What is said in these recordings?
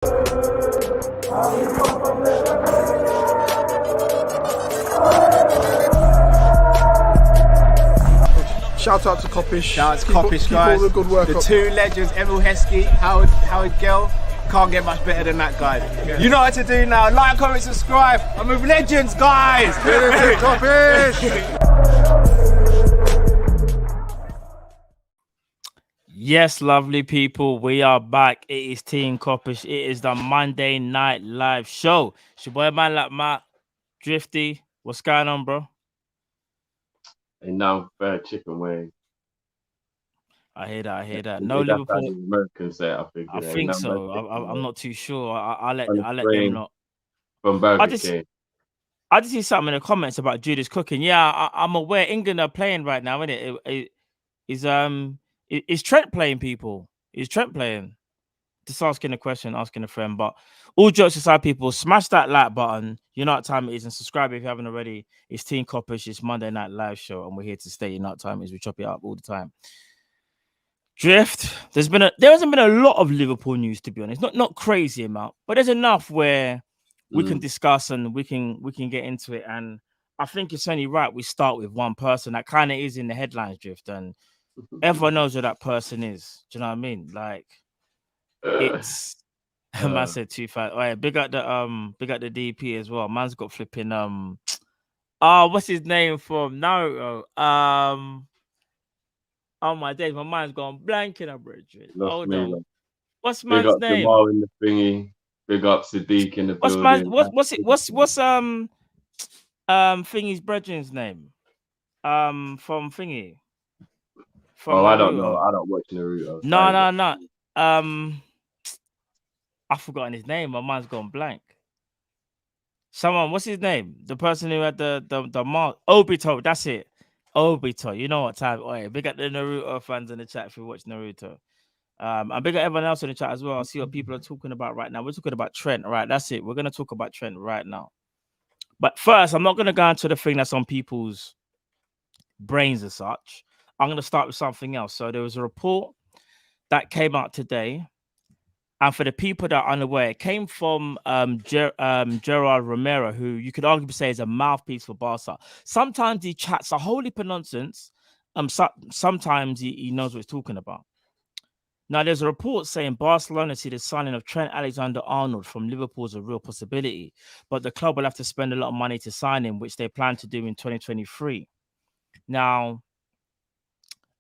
Shout out to Kop-Ish. Shout out to Kopish, guys. Keep all the good work the up. two legends, Emil Heskey, Howard Gill. Can't get much better than that, guys. Yeah. You know what to do now. Like, comment, subscribe. I'm with legends, guys. Kop-Ish. Yes, lovely people, we are back. It is Team Kopish. It is the Monday Night Live show. It's your boy, man, like Matt, Drifty. What's going on, bro? And now chicken wing. I hear that. No Liverpool. American say, I think so. I'm not too sure. I'll let them know. From Barca King. I just see something in the comments about Judas cooking. Yeah, I'm aware England are playing right now, isn't it? Is Trent playing, people? Is Trent playing? Just asking a question, asking a friend. But all jokes aside, people, smash that like button. You know what time it is, and subscribe if you haven't already. It's Team Kopish. It's Monday Night Live show, and we're here to stay. You know what time it is. We chop it up all the time. Drift. There hasn't been a lot of Liverpool news, to be honest. Not crazy amount, but there's enough where we can discuss and we can get into it. And I think it's only right we start with one person that kind of is in the headlines, Drift, and everyone knows who that person is. Do you know what I mean? Like, it's man said 2 5. Oh yeah, big up the DP as well. Man's got flipping what's his name from Naruto? Oh my days, my mind's gone blank in a bridge. Hold on. What's man's big up name? Jamal in the thingy. Big up Sadiq in the building. What's Thingy's brethren's name? From Thingy. I don't know. I don't watch Naruto. No. I've forgotten his name. My mind's gone blank. Someone, what's his name? The person who had the mark. Obito, that's it. Obito. You know what time? Oh, yeah. Big up the Naruto fans in the chat if you watch Naruto. And big up everyone else in the chat as well. I see what people are talking about right now. We're talking about Trent, right? That's it. We're gonna talk about Trent right now. But first, I'm not gonna go into the thing that's on people's brains as such. I'm gonna start with something else. So there was a report that came out today. And for the people that are unaware, it came from Gerard Romero, who you could arguably say is a mouthpiece for Barca. Sometimes he chats a whole heap of nonsense. Sometimes he knows what he's talking about. Now, there's a report saying Barcelona see the signing of Trent Alexander-Arnold from Liverpool as a real possibility, but the club will have to spend a lot of money to sign him, which they plan to do in 2023. Now,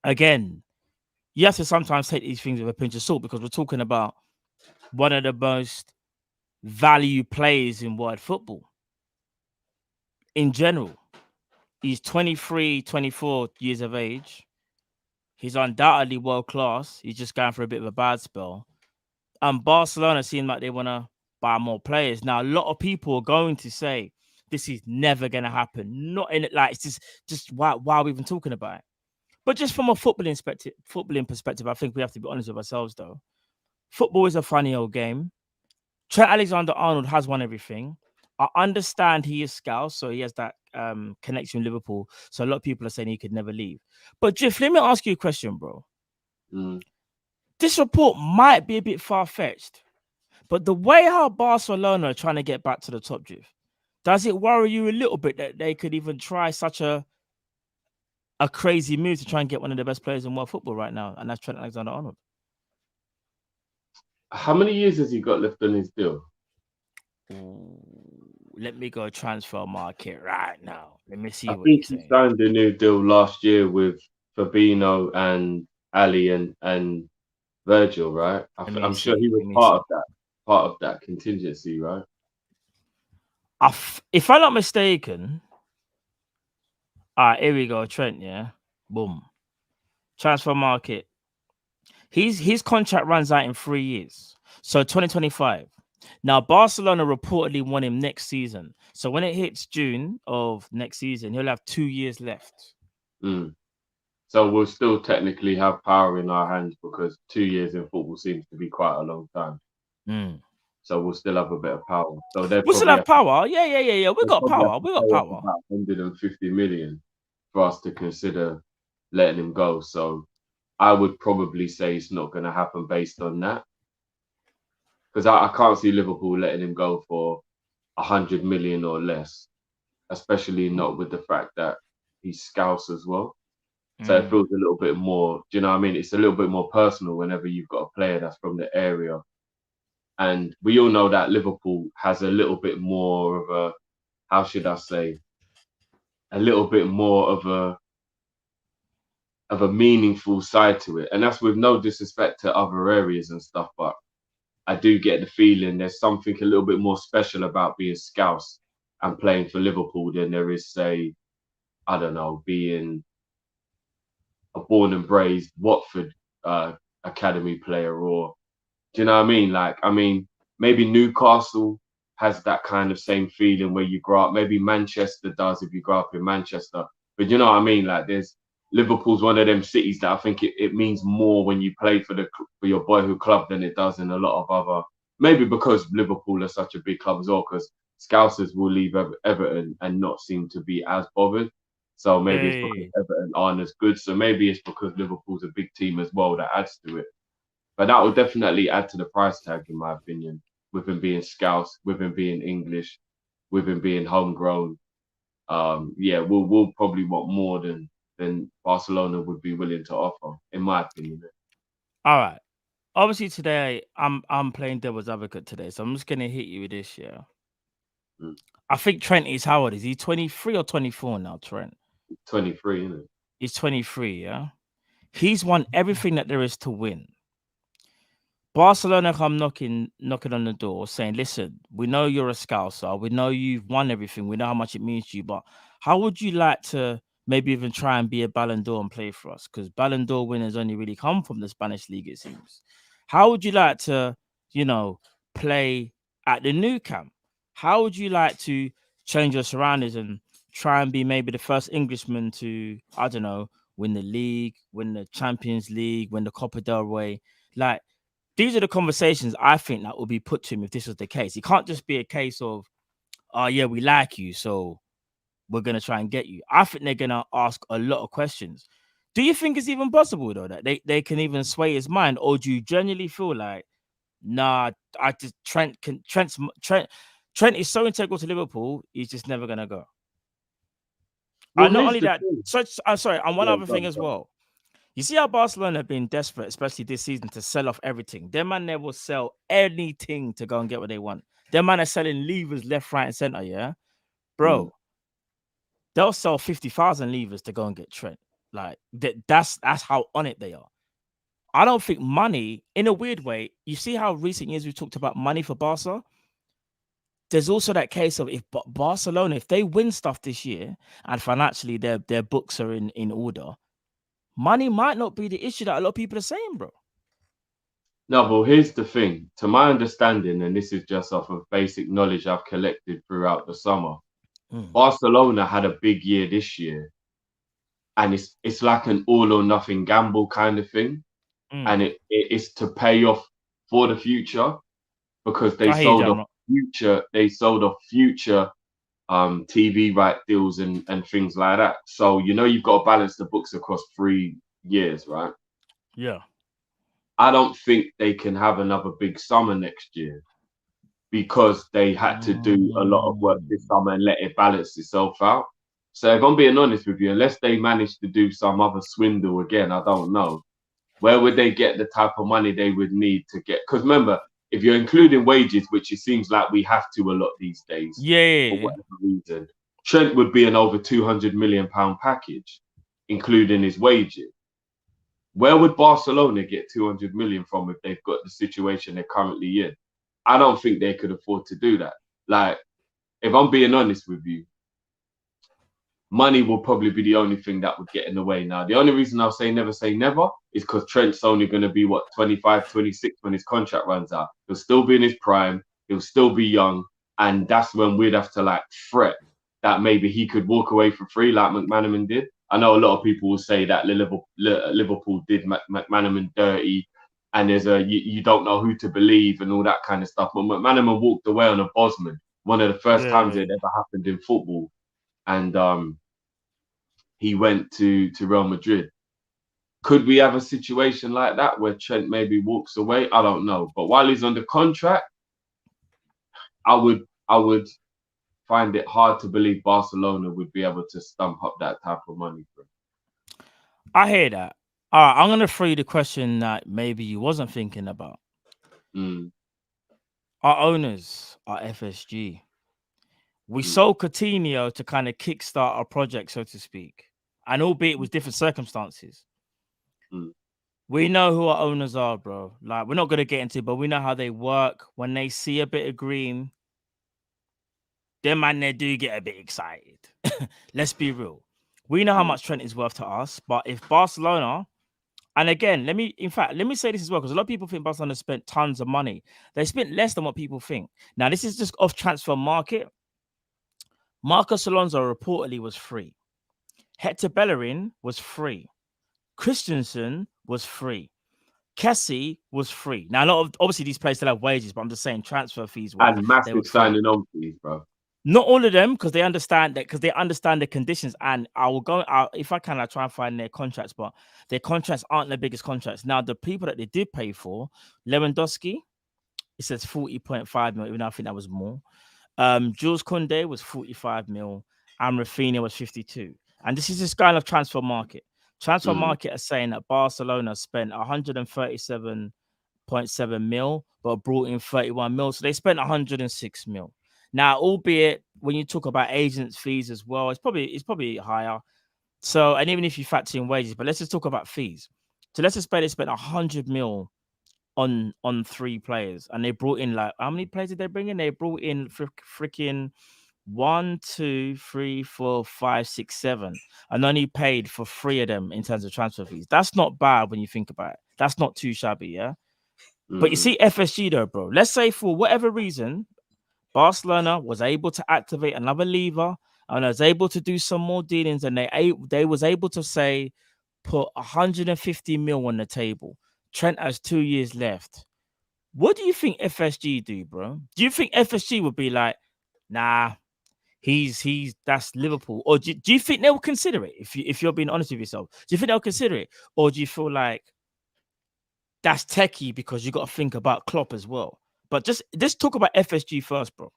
again, you have to sometimes take these things with a pinch of salt because we're talking about one of the most valued players in world football. In general, he's 23, 24 years of age. He's undoubtedly world class. He's just going for a bit of a bad spell. And Barcelona seem like they want to buy more players. Now, a lot of people are going to say this is never going to happen. Not in it, like, it's just why are we even talking about it? But just from a footballing perspective, I think we have to be honest with ourselves, though. Football is a funny old game. Trent Alexander-Arnold has won everything. I understand he is Scouse, so he has that connection with Liverpool. So a lot of people are saying he could never leave. But Jeff, let me ask you a question, bro. This report might be a bit far-fetched, but the way how Barcelona are trying to get back to the top, Jeff, does it worry you a little bit that they could even try such a crazy move to try and get one of the best players in world football right now, and that's Trent Alexander-Arnold? How many years has he got left on his deal? Let me go transfer market right now. Let me see. I think he signed a new deal last year with Fabinho and Ali and Virgil, right? I'm sure he was part of that contingency, right? If I'm not mistaken, here we go, Trent. Yeah, boom, transfer market. His contract runs out in 3 years, so 2025. Now, Barcelona reportedly want him next season. So when it hits June of next season, he'll have 2 years left. So we'll still technically have power in our hands because 2 years in football seems to be quite a long time. So we'll still have a bit of power. So we'll still have power. Yeah. We got power. We got power. About 150 million for us to consider letting him go. So I would probably say it's not going to happen based on that. because I can't see Liverpool letting him go for 100 million or less, especially not with the fact that he's Scouse as well. So it feels a little bit more, do you know what I mean? It's a little bit more personal whenever you've got a player that's from the area. And we all know that Liverpool has a little bit more of a, how should I say, a little bit more of a meaningful side to it. And that's with no disrespect to other areas and stuff, but I do get the feeling there's something a little bit more special about being Scouse and playing for Liverpool than there is, say, I don't know, being a born and raised Watford academy player, or do you know what I mean? Like, I mean, maybe Newcastle has that kind of same feeling where you grow up. Maybe Manchester does if you grow up in Manchester. But you know what I mean? Like, there's Liverpool's one of them cities that I think it means more when you play for your boyhood club than it does in a lot of other. Maybe because Liverpool are such a big club as well, because Scousers will leave Everton and not seem to be as bothered. So maybe it's because Everton aren't as good. So maybe it's because Liverpool's a big team as well that adds to it. But that will definitely add to the price tag, in my opinion, with him being Scouse, with him being English, with him being homegrown. Yeah, we'll probably want more than Barcelona would be willing to offer, in my opinion. All right. Obviously, today I'm playing devil's advocate today, so I'm just gonna hit you with this. Yeah. I think Trent is, how old is he? 23 or 24 now, Trent? 23, isn't it? He's 23, yeah? He's won everything that there is to win. Barcelona come knocking on the door saying, listen, we know you're a Scouser. We know you've won everything. We know how much it means to you. But how would you like to maybe even try and be a Ballon d'Or and play for us? Because Ballon d'Or winners only really come from the Spanish league, it seems. How would you like to, play at the new camp? How would you like to change your surroundings and try and be maybe the first Englishman to, I don't know, win the league, win the Champions League, win the Copa del Rey? Like, these are the conversations I think that will be put to him if this was the case. It can't just be a case of, oh, yeah, we like you, so we're going to try and get you. I think they're going to ask a lot of questions. Do you think it's even possible, though, that they can even sway his mind? Or do you genuinely feel like, nah, Trent is so integral to Liverpool, he's just never going to go? Well, and not only that, I'm sorry, and one other thing as well. You see how Barcelona have been desperate, especially this season, to sell off everything. Their man, they will sell anything to go and get what they want. Their man are selling levers left, right, and center, yeah? Bro, they'll sell 50,000 levers to go and get Trent. Like, that's how on it they are. I don't think money, in a weird way, you see how recent years we've talked about money for Barca? There's also that case of if Barcelona, if they win stuff this year and financially their books are in order, money might not be the issue that a lot of people are saying, bro. No, but here's the thing. To my understanding, and this is just off of basic knowledge I've collected throughout the summer, Barcelona had a big year this year. And it's like an all or nothing gamble kind of thing. And it is to pay off for the future, because they sold off future TV right deals and things like that. So, you've got to balance the books across 3 years, right? Yeah. I don't think they can have another big summer next year, because they had to do a lot of work this summer and let it balance itself out. So if I'm being honest with you, unless they manage to do some other swindle again, I don't know. Where would they get the type of money they would need to get? Because remember, if you're including wages, which it seems like we have to a lot these days, for whatever reason, Trent would be an over £200 million package, including his wages. Where would Barcelona get 200 million from if they've got the situation they're currently in? I don't think they could afford to do that. Like, if I'm being honest with you, money will probably be the only thing that would get in the way. Now, the only reason I'll say never is because Trent's only going to be, 25, 26 when his contract runs out. He'll still be in his prime. He'll still be young. And that's when we'd have to, fret that maybe he could walk away for free like McManaman did. I know a lot of people will say that Liverpool did McManaman dirty, and there's you don't know who to believe and all that kind of stuff. But McManaman walked away on a Bosman, one of the first times it ever happened in football. And he went to Real Madrid. Could we have a situation like that where Trent maybe walks away? I don't know. But while he's under contract, I would find it hard to believe Barcelona would be able to stump up that type of money for him. I hear that. All right, I'm gonna throw you the question that maybe you wasn't thinking about. Our owners are FSG. We sold Coutinho to kind of kickstart a project, so to speak, and albeit with different circumstances. We know who our owners are, bro. Like, we're not gonna get into it, but we know how they work. When they see a bit of green, them man, they do get a bit excited. Let's be real. We know how much Trent is worth to us, but if Barcelona, and again, let me say this as well, because a lot of people think Barcelona spent tons of money. They spent less than what people think. Now, this is just off transfer market. Marcos Alonso reportedly was free. Hector Bellerin was free. Christensen was free. Kessie was free. Now, a lot of obviously these players still have wages, but I'm just saying transfer fees were and massive signing on fees, bro. Not all of them, because they understand that, because they understand the conditions. And I will go if I can, I'll try and find their contracts, but their contracts aren't the biggest contracts. Now, the people that they did pay for, Lewandowski, it says 40.5 mil, even though I think that was more. Jules Koundé was 45 mil, and Rafinha was 52. And this is this kind of transfer market. Transfer market are saying that Barcelona spent 137.7 mil, but brought in 31 mil. So they spent 106 mil. Now, albeit when you talk about agents' fees as well, it's probably higher. So, and even if you factor in wages, but let's just talk about fees. So let's just say they spent 100 mil on 3 players, and they brought in, like, how many players did they bring in? They brought in freaking 1, 2, 3, 4, 5, 6, 7, and only paid for 3 of them in terms of transfer fees. That's not bad when you think about it. That's not too shabby, yeah. But you see, FSG though, bro. Let's say for whatever reason, Barcelona was able to activate another lever and was able to do some more dealings, and they was able to say put 150 mil on the table. Trent has 2 years left. What do you think FSG do, bro? Do you think FSG would be like, nah, he's that's Liverpool, or do you think they'll consider it? If you're being honest with yourself, do you think they'll consider it, or do you feel like that's techie because you got to think about Klopp as well? But just talk about FSG first, bro.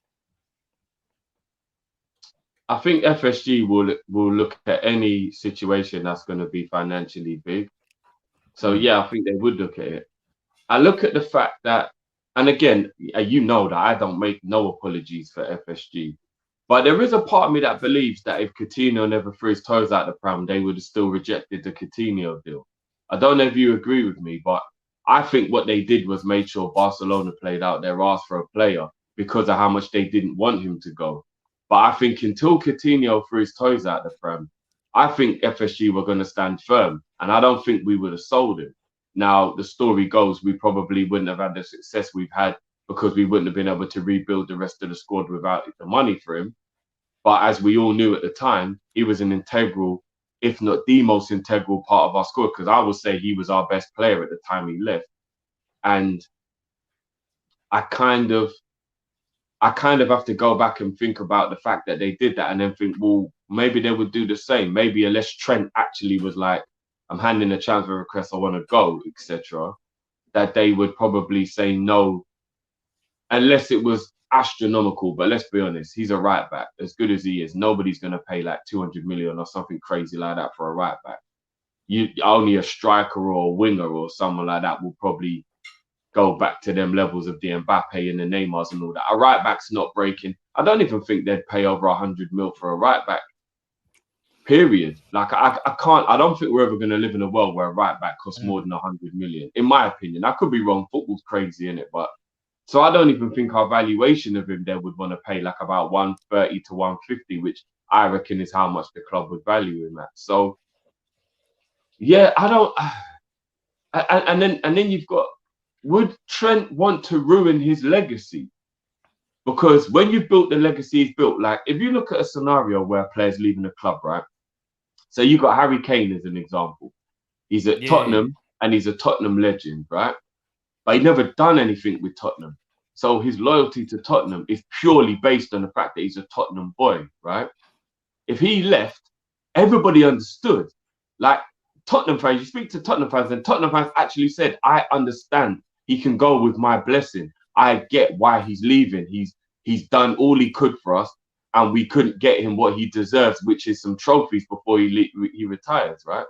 I think FSG will look at any situation that's going to be financially big. So yeah, I think they would look at it. I look at the fact that, and again, you know that I don't make no apologies for FSG, but there is a part of me that believes that if Coutinho never threw his toes out the pram, they would have still rejected the Coutinho deal. I don't know if you agree with me, but I think what they did was made sure Barcelona played out their ass for a player because of how much they didn't want him to go. But I think until Coutinho threw his toes out the pram, I think FSG were going to stand firm, and I don't think we would have sold him. Now, the story goes, we probably wouldn't have had the success we've had because we wouldn't have been able to rebuild the rest of the squad without the money for him. But as we all knew at the time, he was an integral, if not the most integral part of our squad, because I would say he was our best player at the time he left. And I kind of have to go back and think about the fact that they did that, and then think, well, maybe they would do the same. Maybe unless Trent actually was like, I'm handing a transfer request, I want to go, etc., that they would probably say no, unless it was astronomical. But let's be honest, he's a right back. As good as he is, nobody's going to pay like 200 million or something crazy like that for a right back. Only a striker or a winger or someone like that will probably go back to them levels of the Mbappe and the Neymars and all that. A right back's not breaking. I don't even think they'd pay over 100 mil for a right back. Period. Like I don't think we're ever going to live in a world where a right back costs more than 100 million. In my opinion, I could be wrong. Football's crazy, innit? But so I don't even think our valuation of him, they would want to pay like about 130 to 150, which I reckon is how much the club would value him at. So yeah, I don't. And then you've got, would Trent want to ruin his legacy? Because when you've built the legacy he's built, like if you look at a scenario where a player's leaving the club, right? So you got Harry Kane as an example. He's at Tottenham and he's a Tottenham legend, right? But he's never done anything with Tottenham. So his loyalty to Tottenham is purely based on the fact that he's a Tottenham boy, right? If he left, everybody understood. Like Tottenham fans, you speak to Tottenham fans, and Tottenham fans actually said, I understand he can go with my blessing. I get why he's leaving. He's done all he could for us, and we couldn't get him what he deserves, which is some trophies before he retires, right?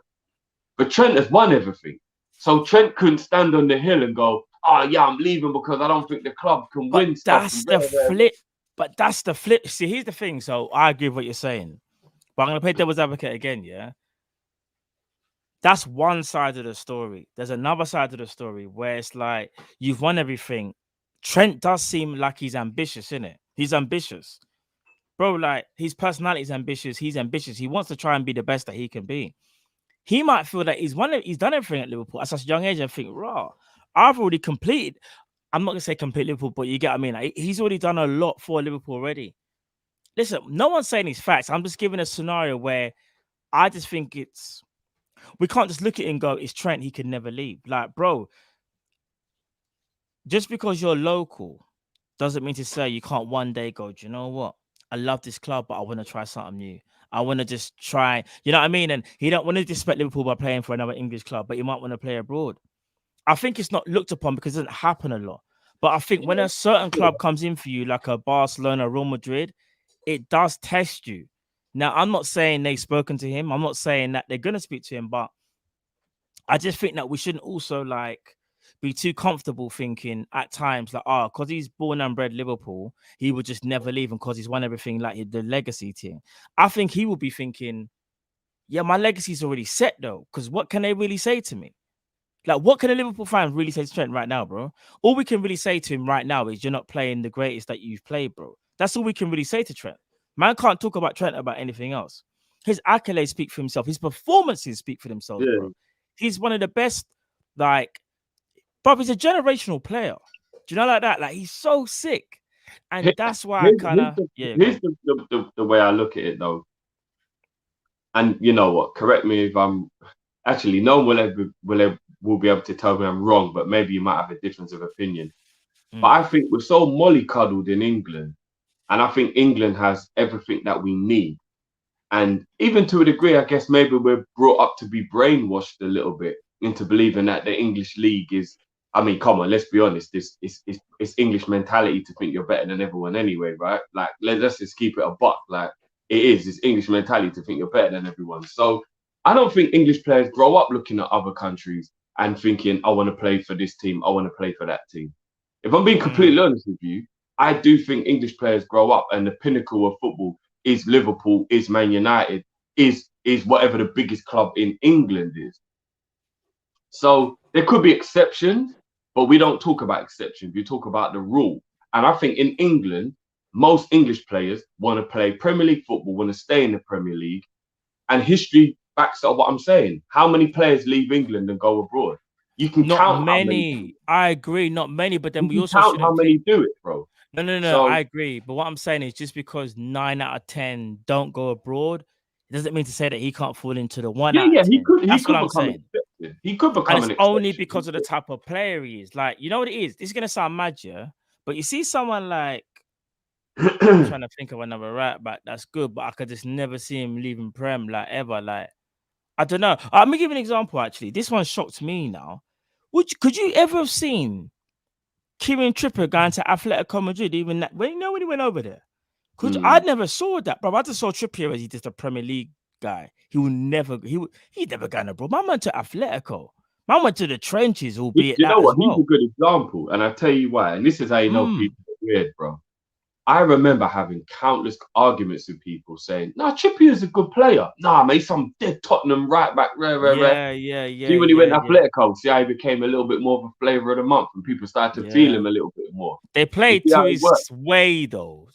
But Trent has won everything. So Trent couldn't stand on the hill and go, oh, yeah, I'm leaving because I don't think the club can win stuff. That's the flip. But that's the flip. See, here's the thing. So I agree with what you're saying. But I'm going to play devil's advocate again, yeah? That's one side of the story. There's another side of the story where it's like, you've won everything. Trent does seem like he's ambitious, innit? He's ambitious. Bro, like, his personality is ambitious. He's ambitious. He wants to try and be the best that he can be. He might feel that he's done everything at Liverpool at such a young age and think, raw, I've already completed. I'm not going to say complete Liverpool, but you get what I mean. Like, he's already done a lot for Liverpool already. Listen, no one's saying these facts. I'm just giving a scenario where I just think we can't just look at it and go, it's Trent, he can never leave. Like, bro, just because you're local doesn't mean to say you can't one day go, do you know what? I love this club, but I want to try something new. I want to just try, you know what I mean? And he don't want to disrespect Liverpool by playing for another English club, but he might want to play abroad. I think it's not looked upon because it doesn't happen a lot. But I think when a certain club comes in for you, like a Barcelona, Real Madrid, it does test you. Now, I'm not saying they've spoken to him. I'm not saying that they're going to speak to him, but I just think that we shouldn't also like be too comfortable thinking at times like, oh, because he's born and bred Liverpool, he would just never leave, and because he's won everything, like the legacy thing. I think he will be thinking, yeah, my legacy's already set though, because what can they really say to me? Like, what can a Liverpool fan really say to Trent right now, bro? All we can really say to him right now is you're not playing the greatest that you've played, bro. That's all we can really say to Trent. Man can't talk about Trent about anything else. His accolades speak for himself. His performances speak for themselves, bro. He's one of the best, like, bro, he's a generational player. Do you know like that? Like, he's so sick. And that's why I kind of... Here's the way I look at it, though. And you know what? Correct me if I'm... Actually, no one will be able to tell me I'm wrong, but maybe you might have a difference of opinion. But I think we're so mollycoddled in England, and I think England has everything that we need. And even to a degree, I guess maybe we're brought up to be brainwashed a little bit into believing that the English league is, I mean, come on, let's be honest, it's English mentality to think you're better than everyone anyway, right? Like, let's just keep it a buck. Like, it's English mentality to think you're better than everyone. So I don't think English players grow up looking at other countries and thinking, I want to play for this team, I want to play for that team. If I'm being completely honest with you, I do think English players grow up and the pinnacle of football is Liverpool, is Man United, is whatever the biggest club in England is. So there could be exceptions, but we don't talk about exceptions. We talk about the rule. And I think in England, most English players want to play Premier League football, want to stay in the Premier League. And history backs up what I'm saying. How many players leave England and go abroad? You can count many. I agree, not many, but then we also count how many do it, bro. No, so, I agree. But what I'm saying is just because 9 out of 10 don't go abroad, it doesn't mean to say that he can't fall into the 1 out of 10. He could That's what I'm become saying. Accepted. He could become and it's only because of the type of player he is. Like, you know what it is? This is going to sound mad, yeah? But you see someone like, I'm trying to think of another right back that's good, but I could just never see him leaving Prem, like, ever. Like, I don't know. Let me give you an example, actually. This one shocked me now. Could you ever have seen Kieran Trippier going to Atletico Madrid, even that when he went over there? I never saw that, bro. I just saw Trippier as he's just a Premier League guy. He's never going abroad. Man went to Atletico. Man went to the trenches, albeit you know what? Well. He's a good example, and I'll tell you why. And this is how you know people are weird, bro. I remember having countless arguments with people saying, "Nah, Trippier's a good player. Nah, mate, some dead Tottenham right back, Yeah. See, when he went to Atletico, see how he became a little bit more of a flavour of the month, and people started to feel him a little bit more. They played to his way, though.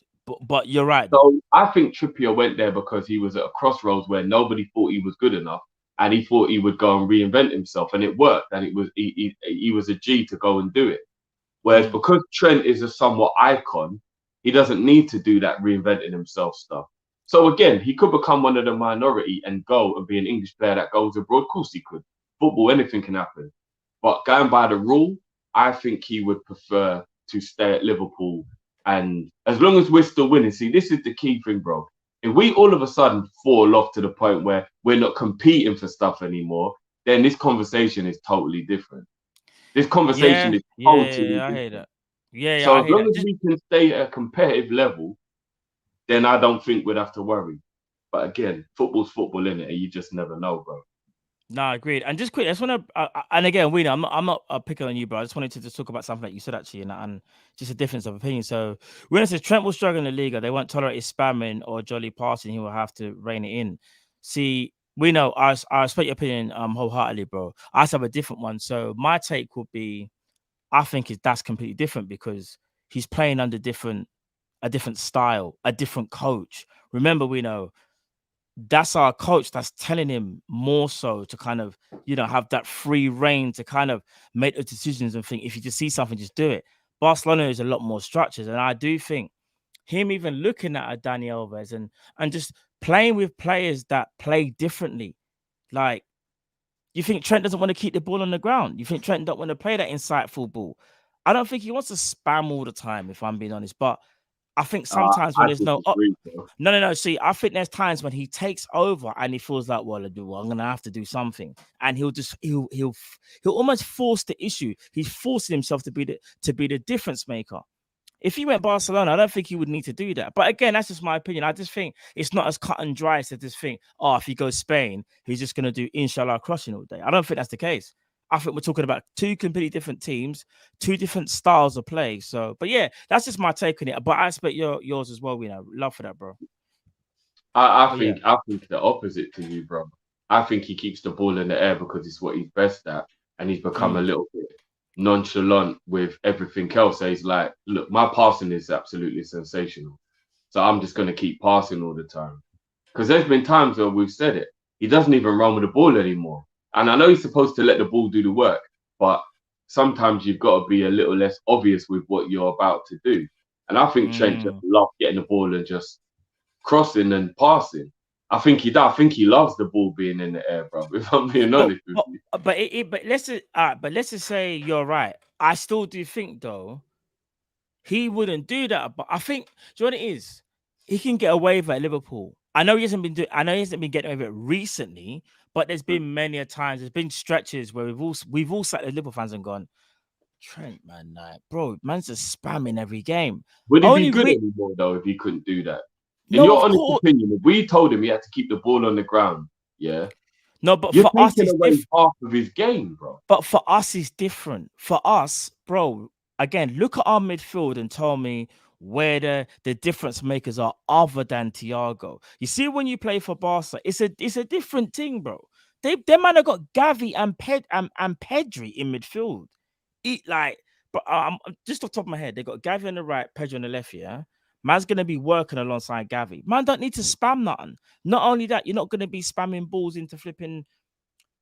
But you're right. So I think Trippier went there because he was at a crossroads where nobody thought he was good enough, and he thought he would go and reinvent himself, and it worked. And he was a G to go and do it. Whereas because Trent is a somewhat icon, he doesn't need to do that reinventing himself stuff. So again, he could become one of the minority and go and be an English player that goes abroad. Of course he could. Football, anything can happen. But going by the rule, I think he would prefer to stay at Liverpool. And as long as we're still winning, see, this is the key thing, bro. If we all of a sudden fall off to the point where we're not competing for stuff anymore, then this conversation is totally different. This conversation is totally I different. hear that. Yeah, So I as hear long that. as we can stay at a competitive level, then I don't think we'd have to worry. But again, football's football, innit? And you just never know, bro. No, agreed. And just quick, I just want to, and again, we know I'm not picking on you, bro. I just wanted to just talk about something that you said actually, and just a difference of opinion. So when it says Trent will struggle in the league, they won't tolerate his spamming or jolly passing. He will have to rein it in. See, we know I respect your opinion wholeheartedly, bro. I just have a different one. So my take would be, I think that's completely different because he's playing under a different style, a different coach. Remember, we know that's our coach that's telling him more so to kind of, have that free reign to kind of make the decisions and think if you just see something, just do it. Barcelona is a lot more structured. And I do think him even looking at a Dani Alves and just playing with players that play differently. Like, you think Trent doesn't want to keep the ball on the ground? You think Trent don't want to play that insightful ball? I don't think he wants to spam all the time, if I'm being honest. But I think sometimes when I there's disagree, bro. no. See, I think there's times when he takes over and he feels like, well, I'm gonna have to do something, and he'll almost force the issue. He's forcing himself to be the difference maker. If he went Barcelona, I don't think he would need to do that. But again, that's just my opinion. I just think it's not as cut and dry as this thing. Oh, if he goes Spain, he's just gonna do inshallah crossing all day. I don't think that's the case. I think we're talking about two completely different teams, two different styles of play. So, but yeah, that's just my take on it. But I expect yours as well. Love for that, bro. I think the opposite to you, bro. I think he keeps the ball in the air because it's what he's best at, and he's become a little bit nonchalant with everything else. So he's like, look, my passing is absolutely sensational, so I'm just going to keep passing all the time. Because there's been times where we've said it, he doesn't even run with the ball anymore. And I know he's supposed to let the ball do the work, but sometimes you've got to be a little less obvious with what you're about to do. And I think Trent just loves getting the ball and just crossing and passing. I think he does. I think he loves the ball being in the air, bro. If I'm being honest with you. But let's just say you're right. I still do think though he wouldn't do that. But I think, do you know what it is? He can get away with it at Liverpool. I know he hasn't been getting away with it recently, but there's been many a times. There's been stretches where we've all sat as Liverpool fans and gone, Trent, man, like, bro, man's just spamming every game. Would he be good anymore though if he couldn't do that? In No, your of honest course. opinion, if we told him he had to keep the ball on the ground, yeah. No, but You're for us, taking it's away different. half of his game, bro. But for us, it's different. For us, bro, again, look at our midfield and tell me where the difference makers are other than Thiago. You see, when you play for Barca, it's a different thing, bro. Them man have got Gavi and Pedri in midfield. But just off the top of my head, they got Gavi on the right, Pedri on the left, yeah. Man's gonna be working alongside Gavi. Man don't need to spam nothing. Not only that, you're not gonna be spamming balls into flipping.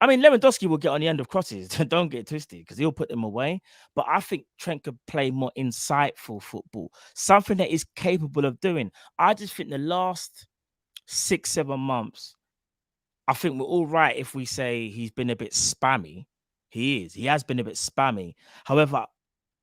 I mean, Lewandowski will get on the end of crosses. Don't get twisted, because he'll put them away. But I think Trent could play more insightful football, something that he's capable of doing. I just think the last 6-7 months, I think we're all right if we say he's been a bit spammy. He has been a bit spammy. However,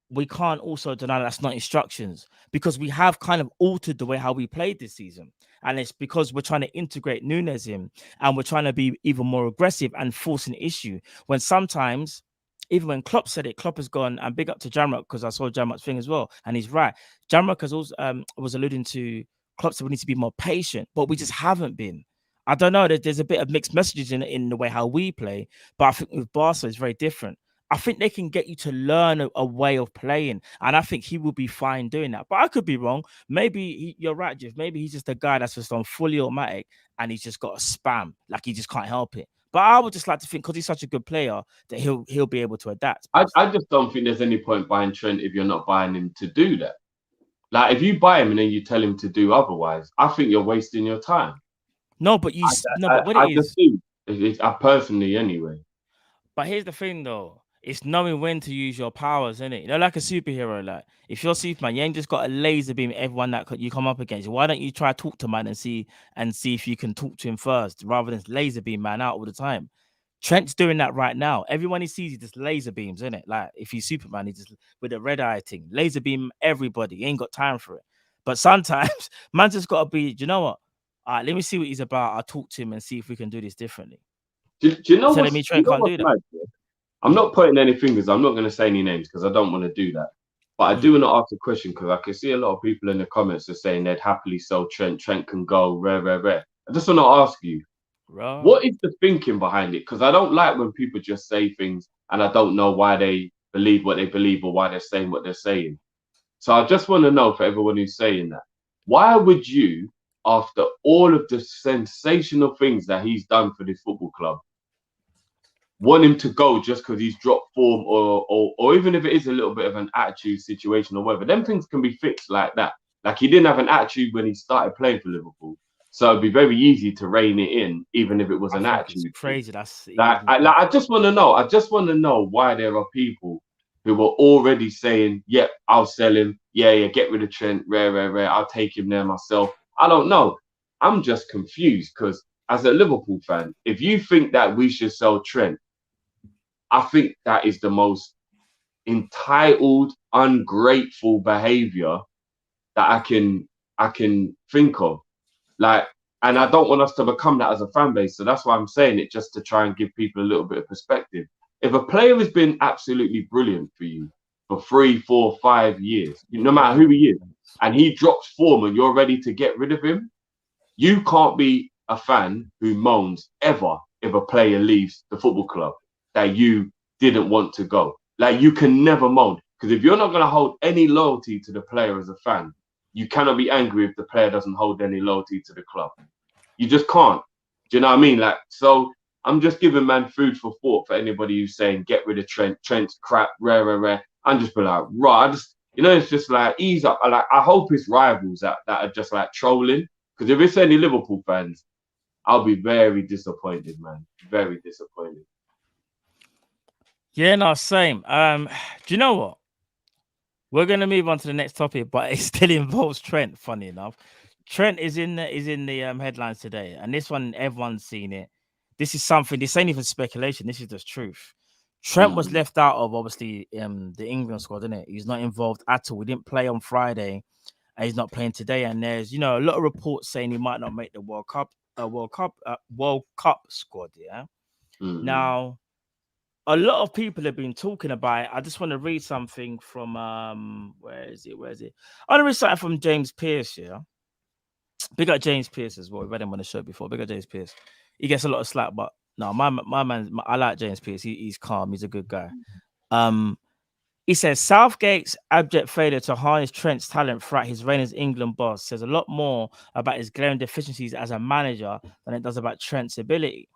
we can't also deny that's not instructions, because we have kind of altered the way how we played this season. And it's because we're trying to integrate Nunes in, and we're trying to be even more aggressive and force an issue. When sometimes, even when Klopp said it, Klopp has gone, and big up to Jamrock, because I saw Jamrock's thing as well. And he's right. Jamrock has also was alluding to Klopp said we need to be more patient, but we just haven't been. I don't know. There's a bit of mixed messages in the way how we play, but I think with Barca it's very different. I think they can get you to learn a way of playing, and I think he will be fine doing that. But I could be wrong. Maybe you're right, Jeff. Maybe he's just a guy that's just on fully automatic, and he's just got a spam, like he just can't help it. But I would just like to think, because he's such a good player, that he'll be able to adapt. I just don't think there's any point buying Trent if you're not buying him to do that. Like, if you buy him and then you tell him to do otherwise, I think you're wasting your time. No, but I personally, anyway. But here's the thing, though. It's knowing when to use your powers, isn't it? You know, like a superhero. Like, if you're Superman, you ain't just got a laser beam everyone that you come up against. Why don't you try to talk to man and see if you can talk to him first, rather than laser beam man out all the time? Trent's doing that right now. Everyone he sees, he just laser beams, isn't it? Like, if he's Superman, he just with a red eye thing, laser beam everybody. He ain't got time for it. But sometimes man's just got to be, you know what? All right, let me see what he's about. I'll talk to him and see if we can do this differently. Do you know telling me Trent can't do that? Mad, yeah? I'm not pointing any fingers. I'm not going to say any names because I don't want to do that. But I do want to ask a question because I can see a lot of people in the comments are saying they'd happily sell Trent. Trent can go, rare. I just want to ask you, what is the thinking behind it? Because I don't like when people just say things and I don't know why they believe what they believe or why they're saying what they're saying. So I just want to know for everyone who's saying that, why would you, after all of the sensational things that he's done for this football club, want him to go just because he's dropped form or even if it is a little bit of an attitude situation or whatever? Them things can be fixed like that. Like, he didn't have an attitude when he started playing for Liverpool. So it'd be very easy to rein it in, even if it was an attitude. It's crazy. That's I just want to know. I just want to know why there are people who were already saying, "Yep, I'll sell him. Yeah, get rid of Trent. Rare. I'll take him there myself." I don't know. I'm just confused because as a Liverpool fan, if you think that we should sell Trent, I think that is the most entitled, ungrateful behavior that I can think of. Like, and I don't want us to become that as a fan base. So that's why I'm saying it, just to try and give people a little bit of perspective. If a player has been absolutely brilliant for you for 3, 4, 5 years, no matter who he is, and he drops form and you're ready to get rid of him, you can't be a fan who moans ever if a player leaves the football club that you didn't want to go. Like, you can never moan, because if you're not going to hold any loyalty to the player as a fan, you cannot be angry if the player doesn't hold any loyalty to the club. You just can't. Do you know what I mean? Like, so I'm just giving man food for thought for anybody who's saying get rid of Trent. Trent's crap, rare. I'm just be like, right. I just, it's just like, ease up. I hope it's rivals that are just like trolling. Because if it's any Liverpool fans, I'll be very disappointed, man. Very disappointed. Yeah, no, same. Do you know what? We're gonna move on to the next topic, but it still involves Trent. Funny enough, Trent is in the headlines today, and this one everyone's seen it. This is something. This ain't even speculation. This is just truth. Trent was left out of obviously the England squad, isn't it? He's not involved at all. He didn't play on Friday, and he's not playing today. And there's a lot of reports saying he might not make the World Cup squad. Yeah. Now, a lot of people have been talking about it. I just want to read something from where is it? I want to read something from James Pearce. Yeah, big up James Pearce as well. We read him on the show before. Big up James Pearce. He gets a lot of slack, but no, my man, I like James Pearce. He's calm. He's a good guy. He says Southgate's abject failure to harness Trent's talent throughout his reign as England boss says a lot more about his glaring deficiencies as a manager than it does about Trent's ability.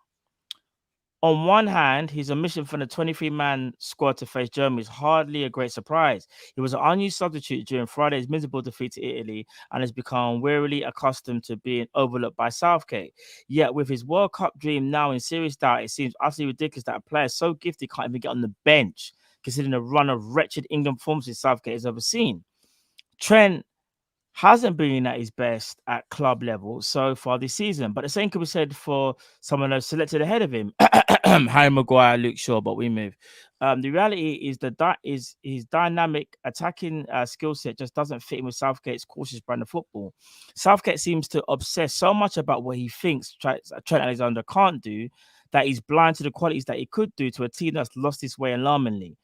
On one hand, his omission from the 23-man squad to face Germany is hardly a great surprise. He was an unused substitute during Friday's miserable defeat to Italy and has become wearily accustomed to being overlooked by Southgate. Yet, with his World Cup dream now in serious doubt, it seems utterly ridiculous that a player so gifted can't even get on the bench, considering the run of wretched England performances Southgate has ever seen. Trent hasn't been at his best at club level so far this season, but the same could be said for someone else selected ahead of him, Harry Maguire, Luke Shaw, but we move. The reality is that his dynamic attacking skill set just doesn't fit in with Southgate's cautious brand of football. Southgate seems to obsess so much about what he thinks Trent Alexander can't do that he's blind to the qualities that he could do to a team that's lost its way alarmingly.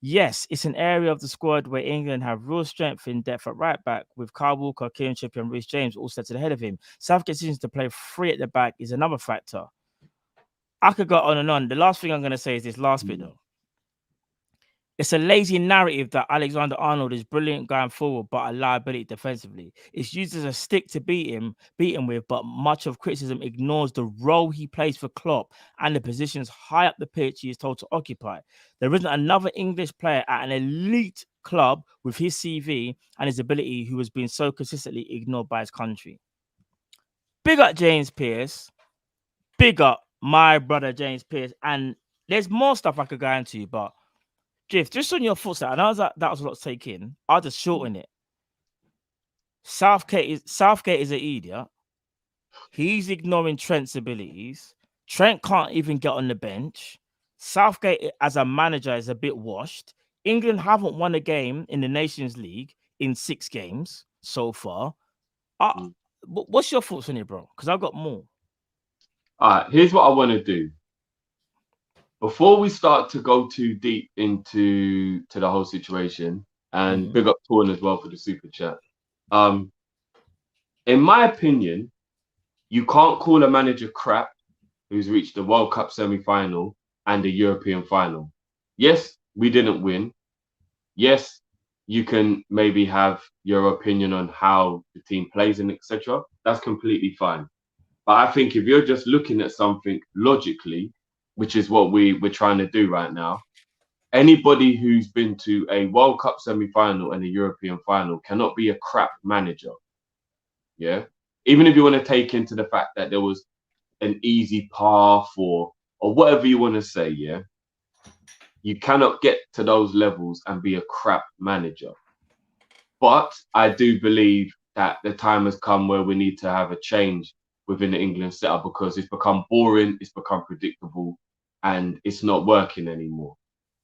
Yes, it's an area of the squad where England have real strength in depth at right back, with Kyle Walker, Kieran Trippier and Reece James all set ahead of him. Southgate's decision to play free at the back is another factor. I could go on and on. The last thing I'm going to say is this last bit, though. It's a lazy narrative that Alexander-Arnold is brilliant going forward, but a liability defensively. It's used as a stick to beat him with, but much of criticism ignores the role he plays for Klopp and the positions high up the pitch he is told to occupy. There isn't another English player at an elite club with his CV and his ability who has been so consistently ignored by his country. Big up James Pearce. Big up my brother James Pearce. And there's more stuff I could go into, but Jiff, just on your thoughts, I know that was a lot to take in. I'll just shorten it. Southgate is an idiot. He's ignoring Trent's abilities. Trent can't even get on the bench. Southgate, as a manager, is a bit washed. England haven't won a game in the Nations League in 6 games so far. What's your thoughts on it, bro? Because I've got more. All right, here's what I want to do. before we start to go too deep into the whole situation, and big up Torn as well for the super chat. In my opinion, you can't call a manager crap who's reached the World Cup semi-final and the European final. Yes, we didn't win. Yes, you can maybe have your opinion on how the team plays and etc. That's completely fine. But I think if you're just looking at something logically, which is what we're trying to do right now, anybody who's been to a World Cup semi-final and a European final cannot be a crap manager. Yeah. Even if you want to take into the fact that there was an easy path or whatever you want to say, yeah, you cannot get to those levels and be a crap manager. But I do believe that the time has come where we need to have a change within the England setup because it's become boring, it's become predictable, and it's not working anymore.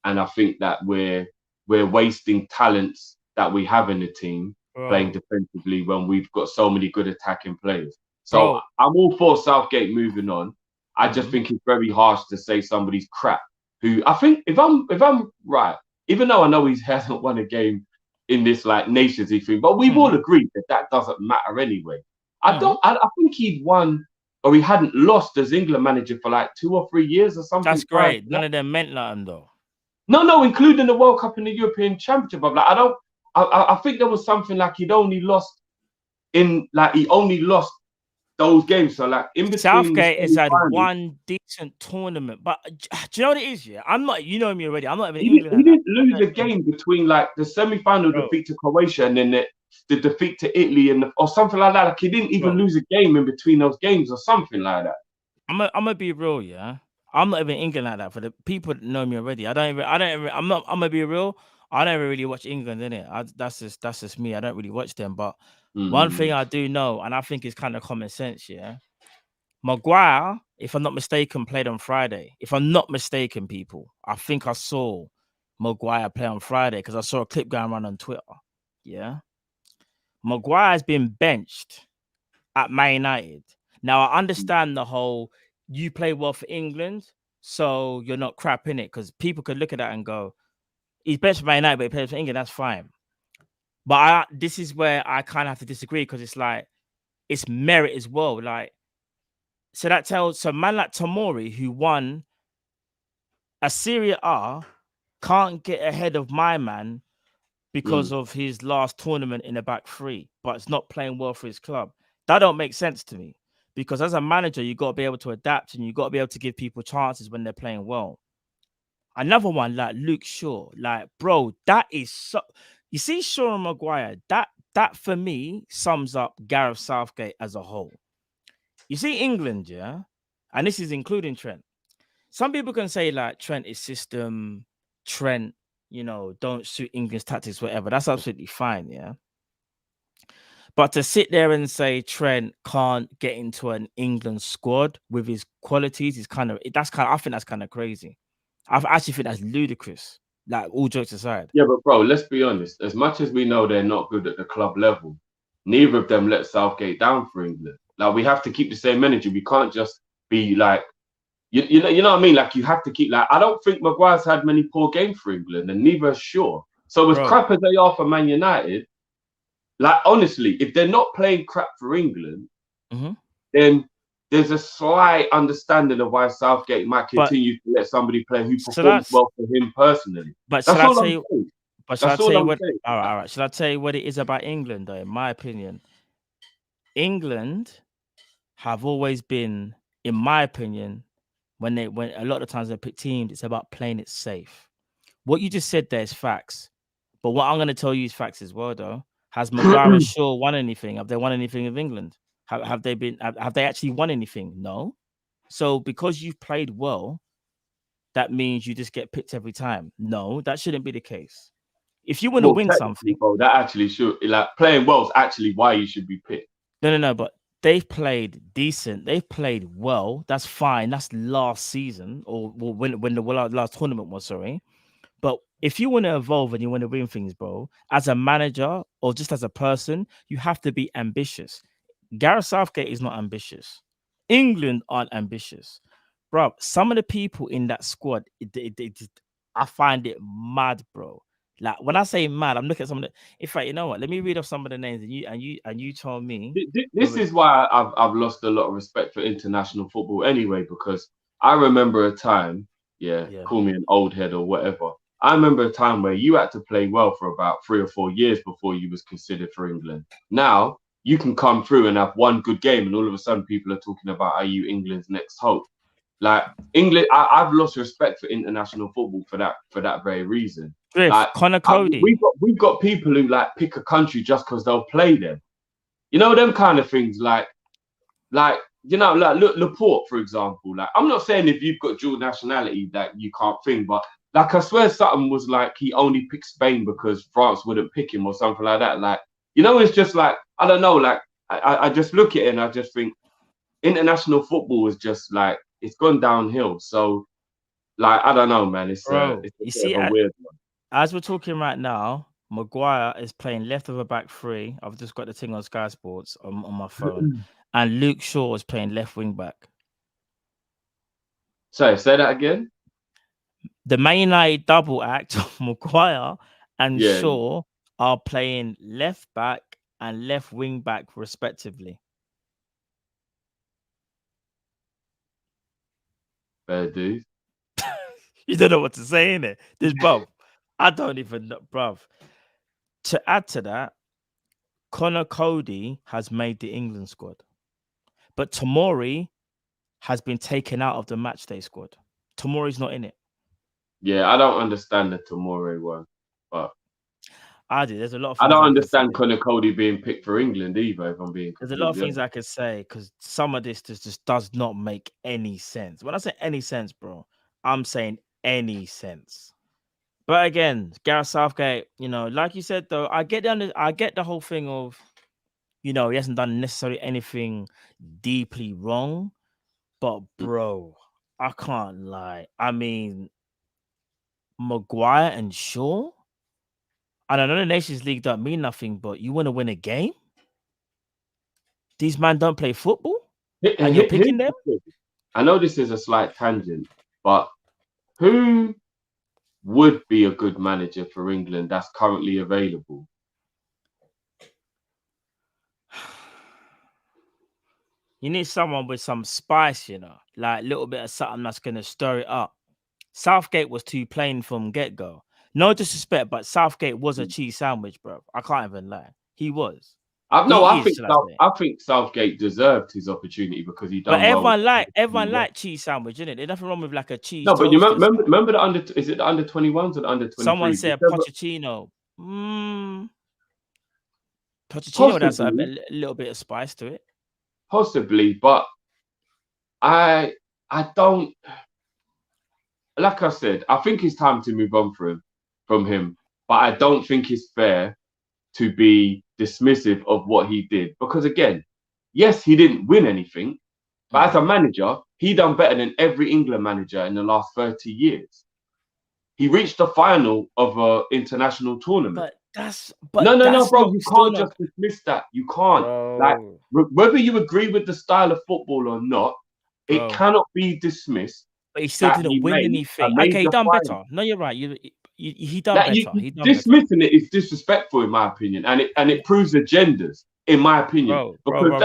And I think that we're wasting talents that we have in the team playing defensively when we've got so many good attacking players. So I'm all for Southgate moving on. I just think it's very harsh to say somebody's crap. Who I think, if I'm right, even though I know he hasn't won a game in this like Nations League thing, but we've all agreed that doesn't matter anyway. I think he'd won or he hadn't lost as England manager for like 2 or 3 years or something. That's great. None of them meant nothing though. No, including the World Cup and the European Championship. Like I think there was something like he only lost those games. So like in between, Southgate has had one decent tournament, but do you know what it is? Yeah, I'm not. You know me already. I'm not even. He didn't lose a game between like the semi-final defeat to Croatia and then the defeat to Italy or something like that. Like he didn't even lose a game in between those games or something like that. I'm gonna be real, yeah. I'm not even England like that. For the people that know me already, I'm gonna be real. I don't really watch England, innit? That's just me. I don't really watch them. But one thing I do know, and I think it's kind of common sense, yeah. Maguire, if I'm not mistaken, played on Friday. If I'm not mistaken, people, I think I saw Maguire play on Friday because I saw a clip going around on Twitter. Yeah. Maguire's been benched at Man United. Now, I understand the whole you play well for England, so you're not crap in it because people could look at that and go, he's benched for Man United, but he plays for England. That's fine. But this is where I kind of have to disagree because it's like it's merit as well. Like, so that tells a man like Tomori who won a Serie A can't get ahead of my man because of his last tournament in the back three, but it's not playing well for his club. That don't make sense to me because as a manager, you got to be able to adapt and you got to be able to give people chances when they're playing well. Another one like Luke Shaw, like bro, that is so. You see, Shaw and Maguire, that for me sums up Gareth Southgate as a whole. You see, England, yeah, and this is including Trent. Some people can say like Trent is system, Trent, don't suit England's tactics, whatever. That's absolutely fine, yeah. But to sit there and say Trent can't get into an England squad with his qualities is I think that's kind of crazy. I actually think that's ludicrous. Like all jokes aside. Yeah, but bro, let's be honest. As much as we know they're not good at the club level, neither of them let Southgate down for England. Like we have to keep the same energy. We can't just be like, you know what I mean? Like you have to keep like. I don't think Maguire's had many poor games for England, and neither is Shaw. So as crap as they are for Man United, like honestly, if they're not playing crap for England, then there's a slight understanding of why Southgate might continue to let somebody play who performs well for him personally. But shall I tell you? But shall I tell you what? All right. Shall I tell you what it is about England, though? In my opinion, England have always been, in my opinion, when a lot of times they pick teams, it's about playing it safe. What you just said there is facts, but what I'm going to tell you is facts as well, though. Has Maguire and Shaw won anything? Have they won anything with England? Have they actually won anything? No. So because you've played well, that means you just get picked every time. No, that shouldn't be the case. If you want to win something, that actually should, like playing well is actually why you should be picked. No, but they've played decent. They've played well. That's fine. That's last season or when the last tournament was, sorry. But if you want to evolve and you want to win things, bro, as a manager or just as a person, you have to be ambitious. Gareth Southgate is not ambitious. England aren't ambitious. bro, some of the people in that squad, I find it mad, bro. Like when I say mad, I'm looking at some of the. In fact, you know what? Let me read off some of the names, and you told me. This is why I've lost a lot of respect for international football anyway, because I remember a time, call me an old head or whatever. I remember a time where you had to play well for about 3 or 4 years before you was considered for England. Now you can come through and have one good game, and all of a sudden people are talking about, are you England's next hope? Like England, I've lost respect for international football for that very reason. Like Connor Cody, we've got people who like pick a country just because they'll play them. You know, them kind of things. Like you know, like look, Laporte, for example. Like, I'm not saying if you've got dual nationality that you can't think, but like I swear something was like he only picked Spain because France wouldn't pick him or something like that. Like, you know, it's just like, I don't know. Like I just look at it and I just think international football is just like, it's gone downhill. So, like, I don't know, man. It's a bit of a weird one. As we're talking right now, Maguire is playing left of a back three. I've just got the thing on Sky Sports on my phone. And Luke Shaw is playing left wing back. Sorry, say that again. The Man United double act of Maguire and Shaw are playing left back and left wing back respectively. Fair dude. You don't know what to say, innit? This bruv. I don't even know, bruv. To add to that, Connor Cody has made the England squad. But Tomori has been taken out of the matchday squad. Tomori's not in it. Yeah, I don't understand the Tomori one. But I do. There's a lot of things I don't understand Connor Cody being picked for England either, if I'm being There's a lot of things I could say, because some of this just does not make any sense. When I say any sense, bro, I'm saying any sense. But again, Gareth Southgate, you know, like you said though, I get the whole thing of, you know, he hasn't done necessarily anything deeply wrong, but bro, I can't lie. I mean, Maguire and Shaw, and I know the Nations League don't mean nothing, but you want to win a game? These men don't play football, and you're picking them? I know this is a slight tangent, but who would be a good manager for England that's currently available? You need someone with some spice, you know, like a little bit of something that's going to stir it up. Southgate was too plain from get-go. No disrespect, but Southgate was a cheese sandwich, bro. I can't even lie. He was. I think Southgate deserved his opportunity because he done. But everyone liked cheese sandwich, isn't it? There's nothing wrong with like a cheese. No, but you remember the under? Is it the under 21s or the under 23s? Someone said Pochettino. Pochettino has a little bit of spice to it. Possibly, but I don't. Like I said, I think it's time to move on from him. But I don't think it's fair to be dismissive of what he did, because again, yes, he didn't win anything, but as a manager, he done better than every England manager in the last 30 years. He reached the final of an international tournament. No, bro, you can't just dismiss that. You can't. Bro. Like, whether you agree with the style of football or not, it cannot be dismissed. But he still didn't win anything. Okay, he done better. No, you're right. He done better. Dismissing it is disrespectful, in my opinion, and it proves agendas, in my opinion. Bro.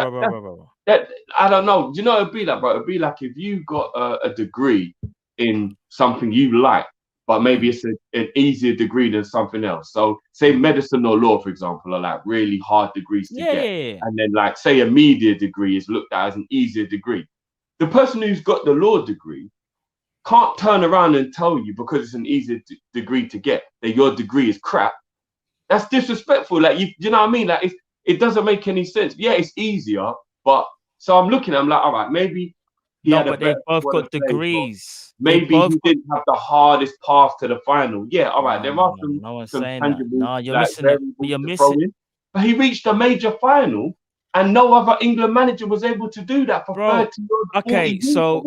I don't know. Do you know what it'd be like, bro? It'd be like if you got a degree in something you like, but maybe it's an easier degree than something else. So, say medicine or law, for example, are like really hard degrees to get, and then like say a media degree is looked at as an easier degree. The person who's got the law degree can't turn around and tell you, because it's an easier degree to get, that your degree is crap. That's disrespectful. Like, you know what I mean? Like, it doesn't make any sense. Yeah, it's easier, but so I'm looking, I'm like, all right, maybe they both got degrees. Maybe he didn't have the hardest path to the final. Yeah, all right, there are some tangible. No, you're missing it. You're missing. But he reached a major final, and no other England manager was able to do that for 30 years. Okay, so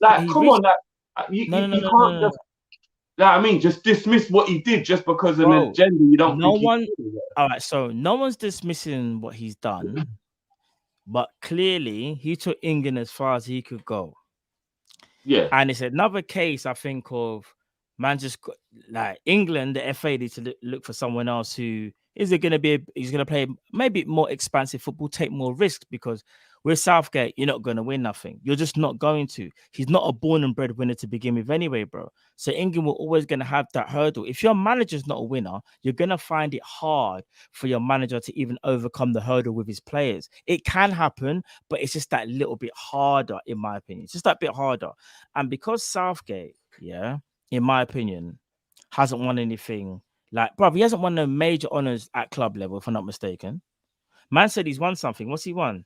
come on, like. You can't just. I mean, just dismiss what he did just because of an agenda you don't. All right, so no one's dismissing what he's done, but clearly he took England as far as he could go. Yeah. And it's another case, I think, of man just like England, the FA needs to look for someone else who is it going to be, he's going to play maybe more expansive football, take more risks, because with Southgate, you're not going to win nothing. You're just not going to. He's not a born and bred winner to begin with anyway, bro. So England will always going to have that hurdle. If your manager's not a winner, you're going to find it hard for your manager to even overcome the hurdle with his players. It can happen, but it's just that little bit harder, in my opinion. It's just that bit harder. And because Southgate, yeah, in my opinion, hasn't won anything. Like, bro, he hasn't won no major honors at club level, if I'm not mistaken. Man said he's won something. What's he won?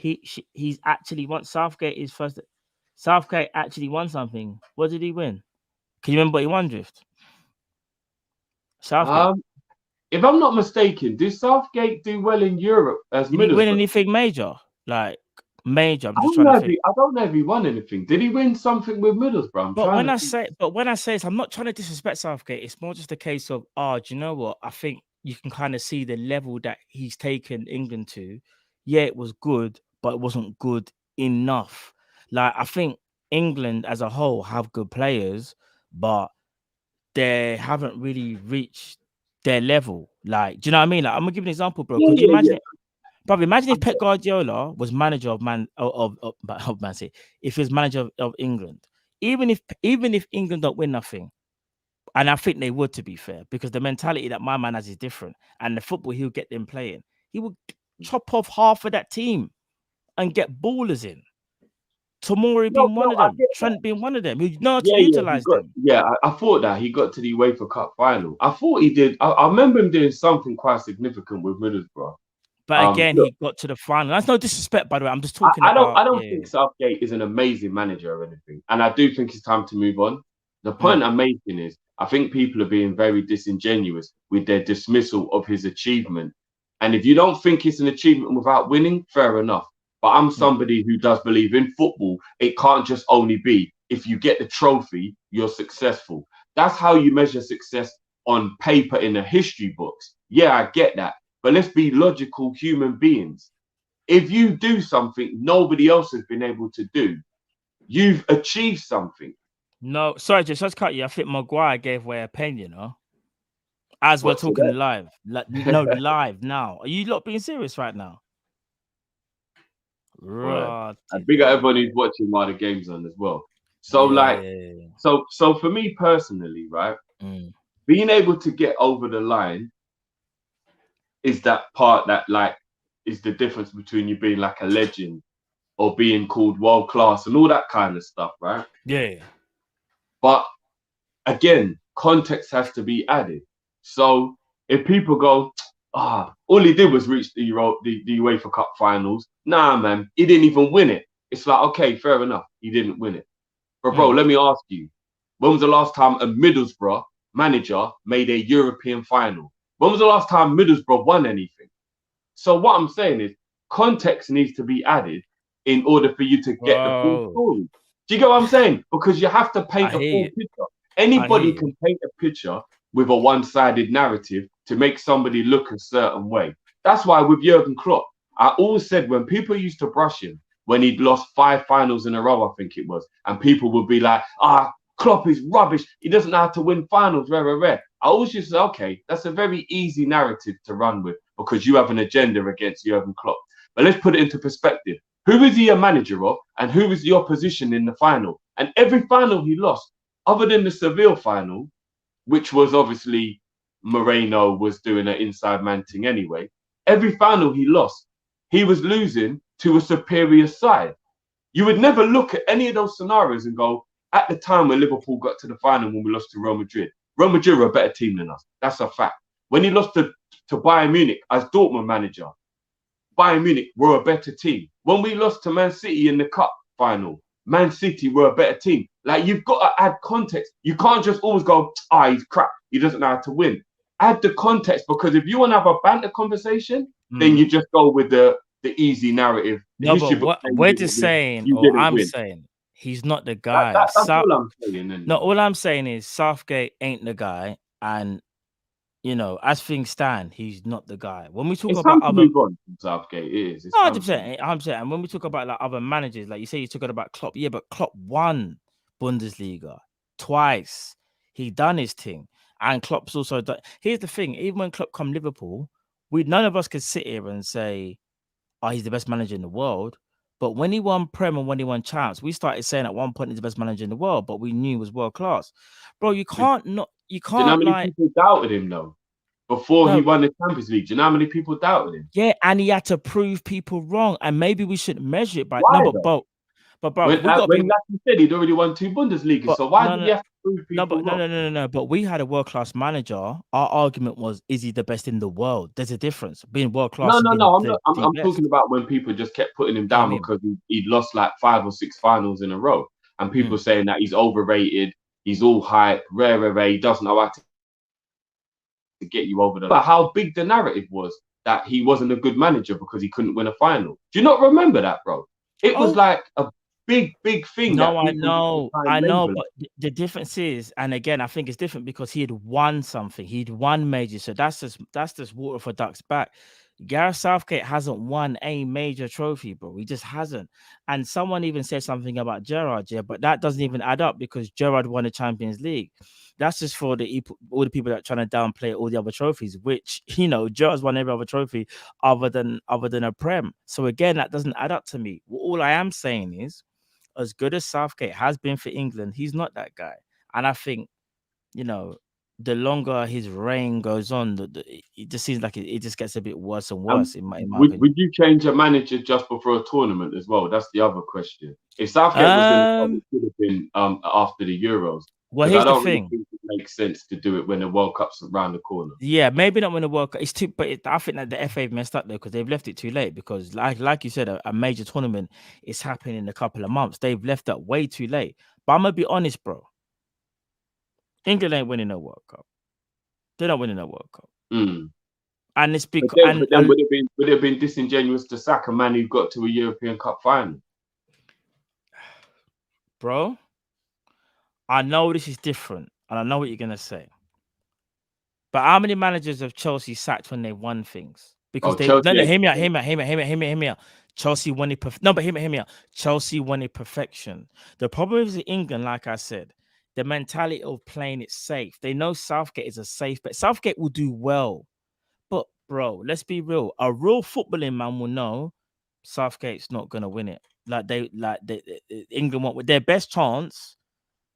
He's actually won. Southgate is first. Southgate actually won something. What did he win? Can you remember what he won, Drift? Southgate. If I'm not mistaken, did Southgate do well in Europe as Did he win Middlesbrough? anything major? Like major? I'm I just don't trying know to think. I don't know if he won anything. Did he win something with Middlesbrough? But when I say this, I'm not trying to disrespect Southgate. It's more just a case of, do you know what? I think you can kind of see the level that he's taken England to. Yeah, it was good, but it wasn't good enough. Like, I think England as a whole have good players, but they haven't really reached their level. Like, do you know what I mean? Like, I'm gonna give you an example, bro. Could you imagine? Probably imagine if Pep Guardiola was manager of Man City, if he was manager of England, even if England don't win nothing, and I think they would, to be fair, because the mentality that my man has is different, and the football he'll get them playing, he will chop off half of that team and get ballers in. Tomori being one of them, Trent being one of them. You know how to utilize them. Yeah, I thought that he got to the UEFA Cup final. I thought he did. I remember him doing something quite significant with Middlesbrough. But again, he got to the final. That's no disrespect, by the way. I'm just talking I about. I don't think Southgate is an amazing manager or anything, and I do think it's time to move on. The point I'm making is, I think people are being very disingenuous with their dismissal of his achievement. And if you don't think it's an achievement without winning, fair enough. But I'm somebody who does believe in football. It can't just only be if you get the trophy, you're successful. That's how you measure success on paper in the history books. Yeah, I get that. But let's be logical human beings. If you do something nobody else has been able to do, you've achieved something. No, sorry, just let's cut you. I think Maguire gave away a pen, you know. As we're talking live. Live now. Are you lot being serious right now? Right. I big up everyone who's watching while the game's on as well. So so for me personally, right, being able to get over the line is that part that like is the difference between you being like a legend or being called world class and all that kind of stuff, right? Yeah. But again, context has to be added. So if people go, all he did was reach the UEFA Cup finals. Nah, man, he didn't even win it. It's like, okay, fair enough. He didn't win it. But bro, let me ask you, when was the last time a Middlesbrough manager made a European final? When was the last time Middlesbrough won anything? So what I'm saying is context needs to be added in order for you to get the full story. Do you get what I'm saying? Because you have to paint a full picture. Anybody can paint a picture with a one-sided narrative to make somebody look a certain way. That's why with Jurgen Klopp, I always said when people used to brush him, when he'd lost 5 finals in a row, I think it was, and people would be like, Klopp is rubbish. He doesn't know how to win finals, rare. I always just say, okay, that's a very easy narrative to run with because you have an agenda against Jurgen Klopp. But let's put it into perspective. Who is he a manager of and who is the opposition in the final? And every final he lost, other than the Seville final, which was obviously Moreno was doing an inside man thing anyway, every final he lost, he was losing to a superior side. You would never look at any of those scenarios and go, at the time when Liverpool got to the final when we lost to Real Madrid were a better team than us. That's a fact. When he lost to Bayern Munich as Dortmund manager, Bayern Munich were a better team. When we lost to Man City in the cup final, Man City were a better team. Like, you've got to add context. You can't just always go, he's crap. He doesn't know how to win. Add the context, because if you want to have a banter conversation, then you just go with the easy narrative. No, but what we're just saying, or I'm saying, he's not the guy. That's all I'm saying. No, all I'm saying is Southgate ain't the guy, and you know, as things stand, he's not the guy. When we talk about other Southgate, it is. 100%. I'm saying, and when we talk about like other managers, like you say, you're talking about Klopp. Yeah, but Klopp won. Bundesliga twice. He done his thing, and Klopp's also done. Here's the thing: even when Klopp come Liverpool, none of us could sit here and say, "Oh, he's the best manager in the world." But when he won Prem and when he won Champs, we started saying at one point he's the best manager in the world, but we knew he was world class. Bro, you Do you can't know how many people doubted him though? Before he won the Champions League, do you know how many people doubted him? Yeah, and he had to prove people wrong, and maybe we should measure it by Why, bro, when like you said, he'd already won 2 Bundesliga, so why did he have to prove people wrong? No. But we had a world class manager. Our argument was, is he the best in the world? There's a difference. Being world class. No. I'm talking about when people just kept putting him down because he'd lost like 5 or 6 finals in a row, and people saying that he's overrated, he's all hype, rare, he doesn't know how to get you over the. But how big the narrative was that he wasn't a good manager because he couldn't win a final. Do you not remember that, bro? It was like a big thing. No, I know, but the difference is, and again, I think it's different because he had won something. He'd won major, so that's just water for ducks back. Gareth Southgate hasn't won a major trophy, bro. He just hasn't. And someone even said something about Gerrard, but that doesn't even add up because Gerrard won the Champions League. That's just for all the people that are trying to downplay all the other trophies, which, Gerrard's won every other trophy other than a Prem. So again, that doesn't add up to me. All I am saying is, as good as Southgate has been for England, he's not that guy. And I think, the longer his reign goes on, it just seems like it just gets a bit worse and worse. In my opinion. Would you change a manager just before a tournament as well? That's the other question. If Southgate was it should have been after the Euros. Well, here's the thing. Really think it makes sense to do it when the World Cup's around the corner. Yeah, maybe not when the World Cup. It's too, but I think that the FA messed up there because they've left it too late. Because, like you said, a major tournament is happening in a couple of months. They've left that way too late. But I'm gonna be honest, bro. England ain't winning no World Cup. They're not winning a World Cup. And it's because. But then would it have been disingenuous to sack a man who got to a European Cup final? Bro, I know this is different, and I know what you're gonna say. But how many managers have Chelsea sacked when they won things? Because hear me out. Chelsea won it. Hear me out. Chelsea won it perfection. The problem is in England, like I said, the mentality of playing it safe. They know Southgate is a safe bet. Southgate will do well. But, bro, let's be real. A real footballing man will know Southgate's not going to win it. England went with their best chance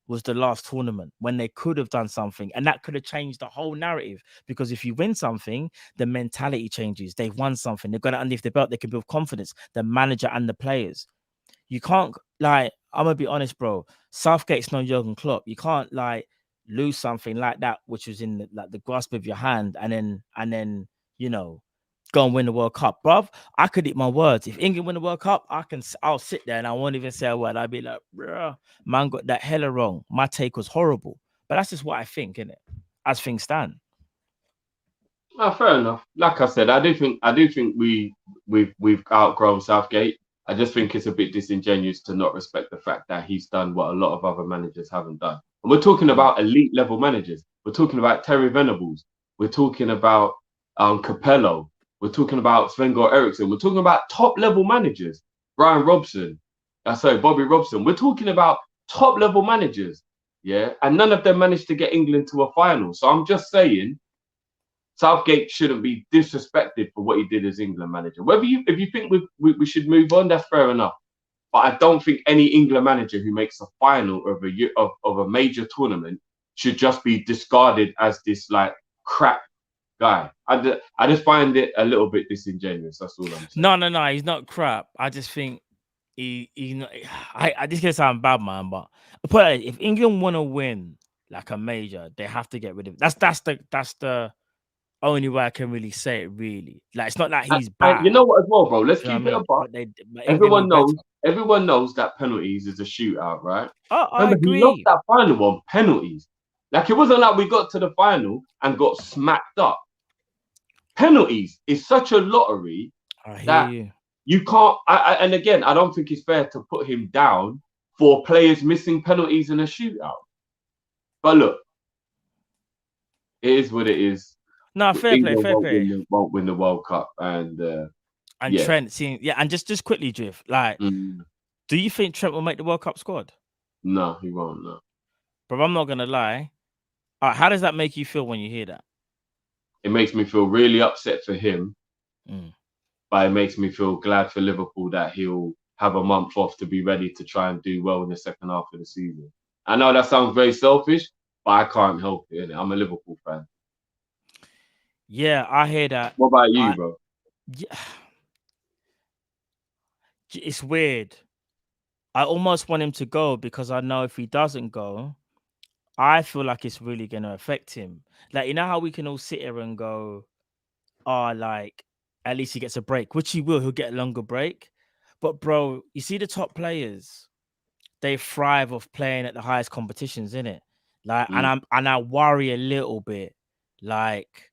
was the last tournament when they could have done something. And that could have changed the whole narrative. Because if you win something, the mentality changes. They've won something. They've got it underneath their belt. They can build confidence. The manager and the players. You can't, I'm going to be honest, bro. Southgate's no Jurgen Klopp. You can't, lose something like that, which was in the grasp of your hand, and then go and win the World Cup, bruv. I could eat my words. If England win the World Cup, I'll sit there and I won't even say a word. I'll be like, bruh, man got that hella wrong. My take was horrible. But that's just what I think, innit? As things stand. Fair enough. Like I said, I do think we've outgrown Southgate. I just think it's a bit disingenuous to not respect the fact that he's done what a lot of other managers haven't done. And we're talking about elite level managers. We're talking about Terry Venables. We're talking about Capello. We're talking about Sven-Goran Eriksson. We're talking about top level managers. Bobby Robson. We're talking about top level managers. Yeah. And none of them managed to get England to a final. So I'm just saying, Southgate shouldn't be disrespected for what he did as England manager. If you think we should move on, that's fair enough. But I don't think any England manager who makes a final of a major tournament should just be discarded as this crap guy. I just find it a little bit disingenuous. That's all I'm saying. No, he's not crap. I just think I just gonna sound bad, man. But if England want to win a major, they have to get rid of it. That's the only way I can really say it. Really, it's not like he's bad. And you know what, as well, bro? Let's keep it above. Everyone knows that penalties is a shootout, right? I agree. He lost that final on penalties. It wasn't like we got to the final and got smacked up. Penalties is such a lottery that you can't. And again, I don't think it's fair to put him down for players missing penalties in a shootout. But look, it is what it is. No, fair play. Won't win the World Cup, and Trent and just quickly, Drift. Do you think Trent will make the World Cup squad? No, he won't. No. But I'm not gonna lie. How does that make you feel when you hear that? It makes me feel really upset for him, Mm. but it makes me feel glad for Liverpool that he'll have a month off to be ready to try and do well in the second half of the season. I know that sounds very selfish, but I can't help it. Innit? I'm a Liverpool fan. Yeah, I hear that. What about you, I bro? yeah, it's weird. I almost want him to go because I know if he doesn't go, I feel like it's really gonna affect him. Like, you know how we can all sit here and go, "Oh, like at least he gets a break," which he will. He'll get a longer break. But bro, you see the top players, they thrive off playing at the highest competitions, innit? Like, Mm. and I worry a little bit, like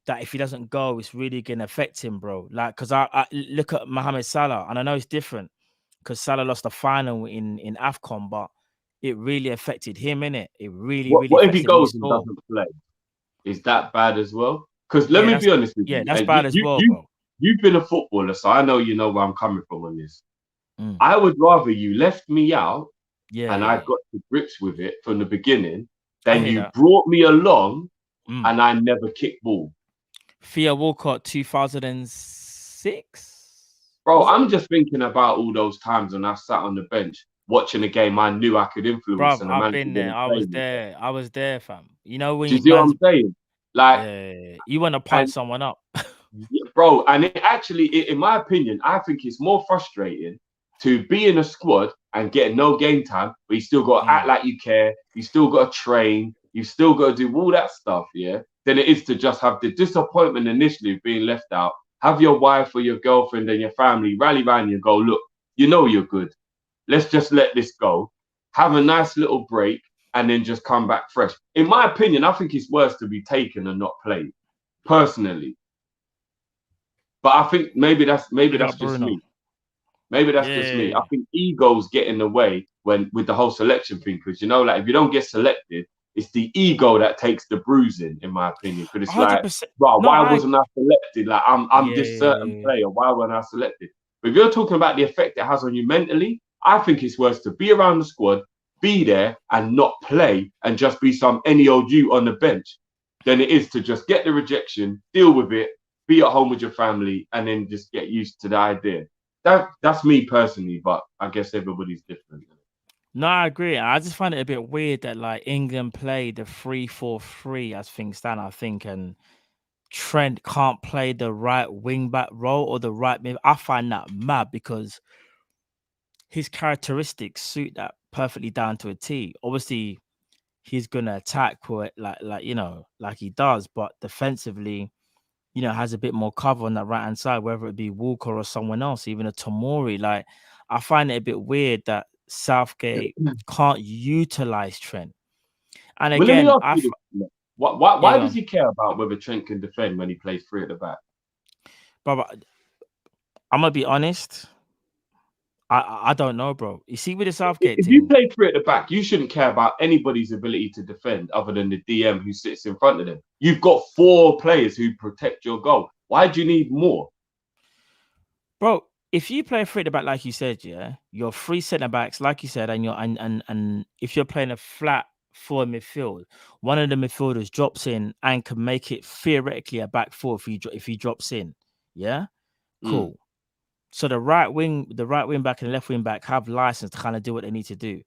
that if he doesn't go, it's really gonna affect him, bro. Like, cause I look at Mohamed Salah, and I know it's different because Salah lost the final in AFCON, but it really affected him, innit? It really, really What if he affected him. You goes and saw. doesn't play? Is that bad as well? Because let me be honest with you, That's and bad as well, bro. you've been a footballer, so I know you know where I'm coming from on this. Mm. I would rather you left me out Yeah, and yeah, I yeah. got to grips with it from the beginning, I then hear you that. brought me along Mm. and I never kicked ball. Theo Walcott, 2006. Bro, Was it? I'm just thinking about all those times when I sat on the bench watching a game I knew I could influence Bruv, and the I've manager been there. didn't I play was me. there. I was there, fam. You know when Do you see what man's I'm saying? Like, yeah, you want to punch and someone up. yeah, bro, and it actually, in my opinion, I think it's more frustrating to be in a squad and get no game time, but you still got to act Mm. like you care. You still got to train. You still got to do all that stuff, yeah? Than it is to just have the disappointment initially of being left out. Have your wife or your girlfriend and your family rally around you and go, look, you know you're good. Let's just let this go. Have a nice little break and then just come back fresh. In my opinion, I think it's worse to be taken and not played, personally. But I think maybe Big that's up just Bruno. me. Maybe that's just me. I Yeah, think egos get in the way when with the whole selection thing, because you know, like if you don't get selected, it's the ego that takes the bruising, in my opinion. Because it's like, 100%. well, No, why wasn't I selected? Like I'm this certain yeah. player. Why wasn't I selected? But if you're talking about the effect it has on you mentally, I think it's worse to be around the squad, be there, and not play, and just be some any old you on the bench, than it is to just get the rejection, deal with it, be at home with your family, and then just get used to the idea. That's me personally, but I guess everybody's different. No, I agree. I just find it a bit weird that like England played the 3-4-3 as things stand, I think, and Trent can't play the right wing back role or the right mid. I find that mad because his characteristics suit that perfectly down to a T. Obviously, he's gonna attack for it like like he does, but defensively, has a bit more cover on that right hand side, whether it be Walker or someone else, even a Tomori. Like, I find it a bit weird that Southgate can't utilize Trent. And Well, let me again, ask you this: yeah, why go does on. he care about whether Trent can defend when he plays three at the back? But I'm gonna be honest. I don't know, bro. You see, with the Southgate If you thing, play three at the back, you shouldn't care about anybody's ability to defend other than the DM who sits in front of them. You've got four players who protect your goal. Why do you need more? bro. If you play three at the back, like you said, yeah, you're three centre backs, like you said, and you're and if you're playing a flat four midfield, one of the midfielders drops in and can make it theoretically a back four if he drops in, yeah, Mm. cool. So the right wing back and the left wing back have license to kind of do what they need to do.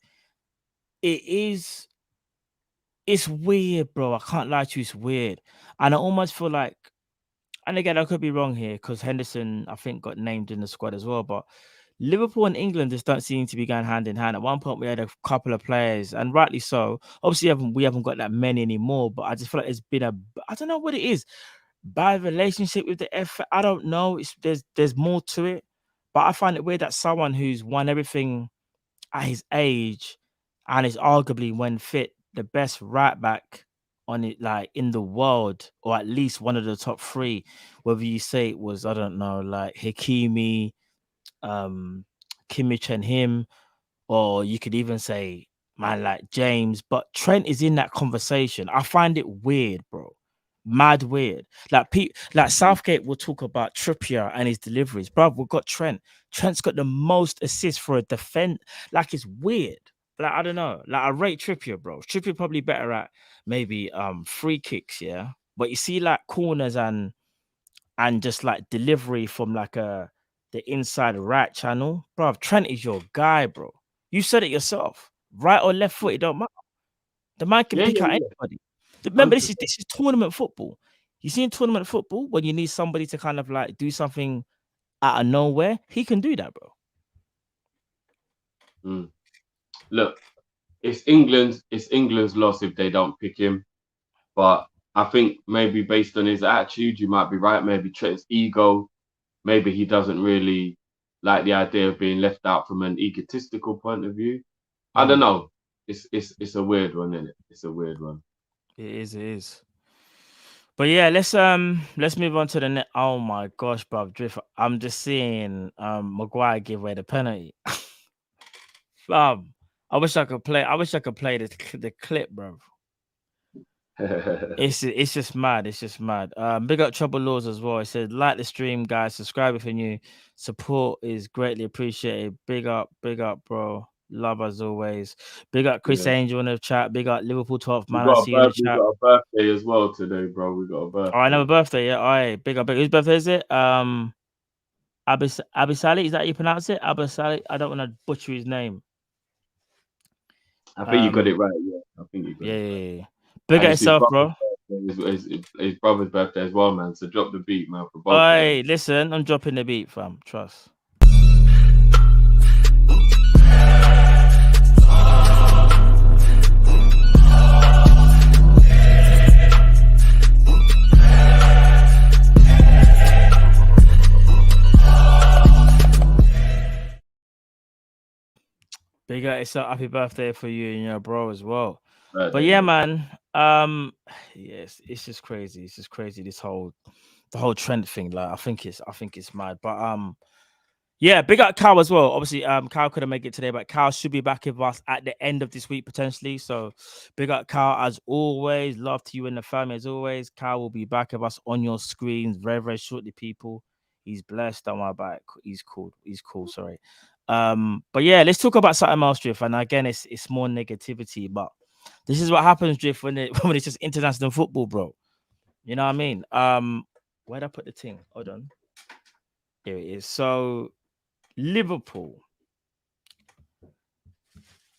It's weird, bro. I can't lie to you, it's weird, and I almost feel like. And again, I could be wrong here because Henderson, I think, got named in the squad as well. But Liverpool and England just don't seem to be going hand in hand. At one point, we had a couple of players, and rightly so. Obviously, we haven't got that many anymore. But I just feel like it's been I don't know what it is, bad relationship with the F. I don't know. There's more to it. But I find it weird that someone who's won everything at his age and is arguably, when fit, the best right back on it, like in the world, or at least one of the top three. Whether you say it was, I don't know, like Hakimi, um, Kimmich, and him, or you could even say man like James. But Trent is in that conversation. I find it weird, bro. Mad weird. Like Southgate will talk about Trippier and his deliveries. Bro, we've got Trent. Trent's got the most assists for a defense. Like, it's weird. like I don't know, like I rate Trippier, bro. Trippier probably better at maybe free kicks, yeah. But you see, like corners and just like delivery from like the inside right channel, bro. Trent is your guy, bro. You said it yourself. Right or left foot, it don't matter. The man can Yeah, pick yeah, out yeah. anybody. Remember, this 100%. is tournament football. You see in tournament football when you need somebody to kind of like do something out of nowhere, he can do that, bro. Look, it's England's loss if they don't pick him. But I think maybe based on his attitude, you might be right. Maybe Trent's ego, maybe he doesn't really like the idea of being left out from an egotistical point of view. I don't know. It's a weird one, isn't it? It's a weird one. It is. But yeah, let's move on to the net. Oh my gosh, bro, Drift. I'm just seeing Maguire give away the penalty. I wish I could play the clip, bro. It's just mad. It's just mad. Big up Trouble Laws as well. It said like the stream, guys. Subscribe if you're new. Support is greatly appreciated. Big up, bro. Love as always. Big up Chris Angel in the chat. Big up Liverpool 12th man. I see you in the chat. We got a birthday as well today, bro. We got a birthday. All right, another birthday. Yeah. All right. Big up. Whose birthday is it? Abisali. Is that how you pronounce it? Abisali. I don't want to butcher his name. I think you got it right. Yeah. I think you got it right. Yeah. Big up yourself, bro. His brother's birthday as well, man. So drop the beat, man. For both. Hey, listen, I'm dropping the beat, fam. Trust. Big up yourself. Happy birthday for you and your bro as well. But yeah, man. Yes, it's just crazy. It's just crazy. The whole Trent thing. Like, I think it's mad. But yeah, big up Cal as well. Obviously, Cal couldn't make it today, but Cal should be back with us at the end of this week potentially. So big up Cal as always. Love to you and the family as always. Cal will be back with us on your screens very, very shortly, people. He's blessed. Don't worry about it. He's cool. Sorry. But yeah, let's talk about something else, Drift. And again, it's more negativity, but this is what happens, Drift, when it's just international football, bro. You know what I mean? Where'd I put the thing? Hold on. Here it is. So Liverpool.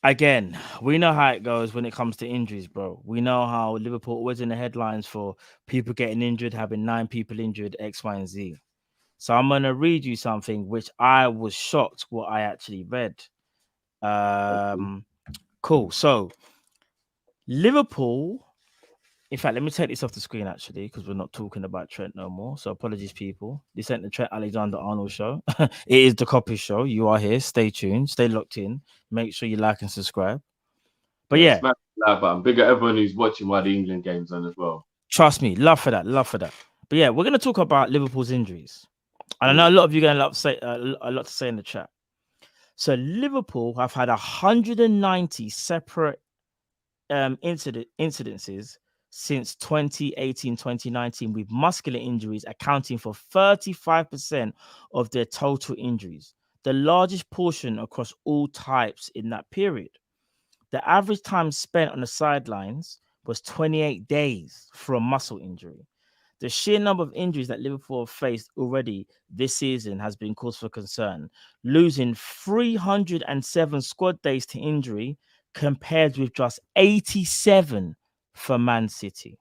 Again, we know how it goes when it comes to injuries, bro. We know how Liverpool always in the headlines for people getting injured, having 9 people injured, X, Y, and Z. So I'm going to read you something which I was shocked what I actually read. Cool. So Liverpool, in fact, let me take this off the screen actually, because we're not talking about Trent no more. So apologies, people. This ain't the Trent Alexander-Arnold show. It is the Kopish show. You are here. Stay tuned. Stay locked in. Make sure you like and subscribe. But yeah. Smash the like button. Big up everyone who's watching while the England game's on as well. Trust me. Love for that. But yeah, we're going to talk about Liverpool's injuries. And I know a lot of you are going to say a lot to say in the chat. So Liverpool have had 190 separate incidences since 2018-2019, with muscular injuries accounting for 35% of their total injuries, the largest portion across all types in that period. The average time spent on the sidelines was 28 days for a muscle injury. The sheer number of injuries that Liverpool have faced already this season has been cause for concern, losing 307 squad days to injury compared with just 87 for Man City.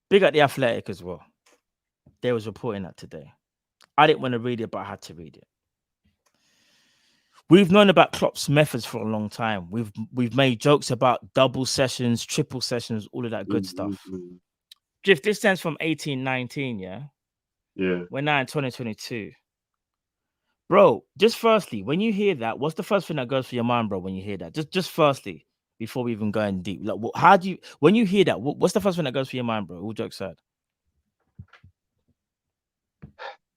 Big up the Athletic as well. They was reporting that today. I didn't want to read it, but I had to read it. We've known about Klopp's methods for a long time. We've made jokes about double sessions, triple sessions, all of that good stuff. Drift, this stands from 18-19, yeah? Yeah. We're now in 2022. Bro, just firstly, when you hear that, what's the first thing that goes through your mind, bro, when you hear that? Just firstly, before we even go in deep. Like, when you hear that, what's the first thing that goes through your mind, bro? All jokes aside.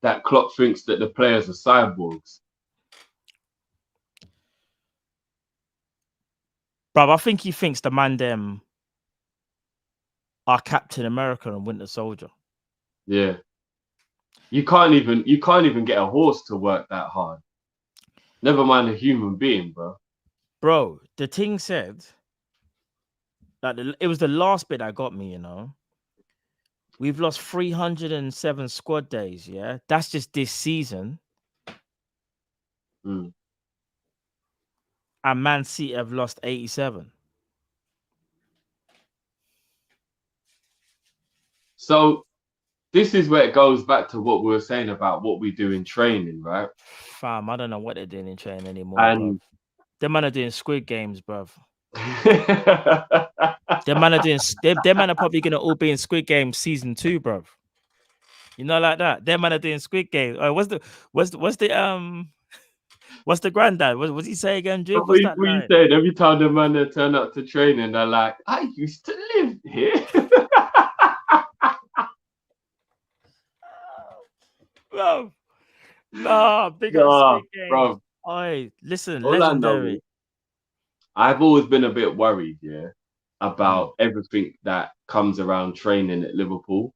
That Klopp thinks that the players are cyborgs. Bro, I think he thinks the man them are Captain America and Winter Soldier. Yeah. You can't even get a horse to work that hard. Never mind a human being, bro. Bro, the thing said that it was the last bit that got me, you know. We've lost 307 squad days, yeah? That's just this season. Mm. And Man City have lost 87. So this is where it goes back to what we were saying about what we do in training, right? Fam, I don't know what they're doing in training anymore, bro. And Them man are doing Squid Games, bro. Them man are probably gonna all be in Squid Game season 2, bro. You know, like that. Them man are doing Squid Game. What's the granddad? What's he say again, Jig? What's that what you line? said, every time the man they turn up to training, they're like, I used to live here. Bro. Nah, big up Squid Game. Bro. Oi, listen, All legendary. I've always been a bit worried, about everything that comes around training at Liverpool.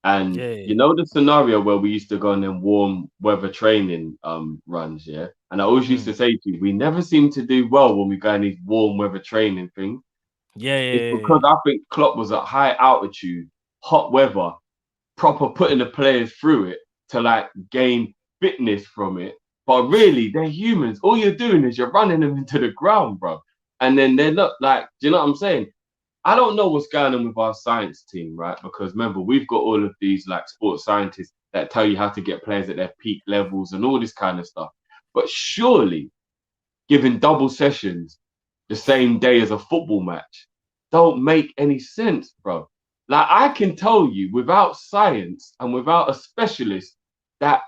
And you know the scenario where we used to go on them warm weather training runs, And I always used to say to you, we never seem to do well when we go in these warm weather training things. It's because I think Klopp was at high altitude, hot weather, proper putting the players through it to like gain fitness from it. But really, they're humans. All you're doing is you're running them into the ground, bro. And then they're not like, do you know what I'm saying? I don't know what's going on with our science team, right? Because remember, we've got all of these like sports scientists that tell you how to get players at their peak levels and all this kind of stuff. But surely giving double sessions the same day as a football match don't make any sense, bro. Like I can tell you without science and without a specialist that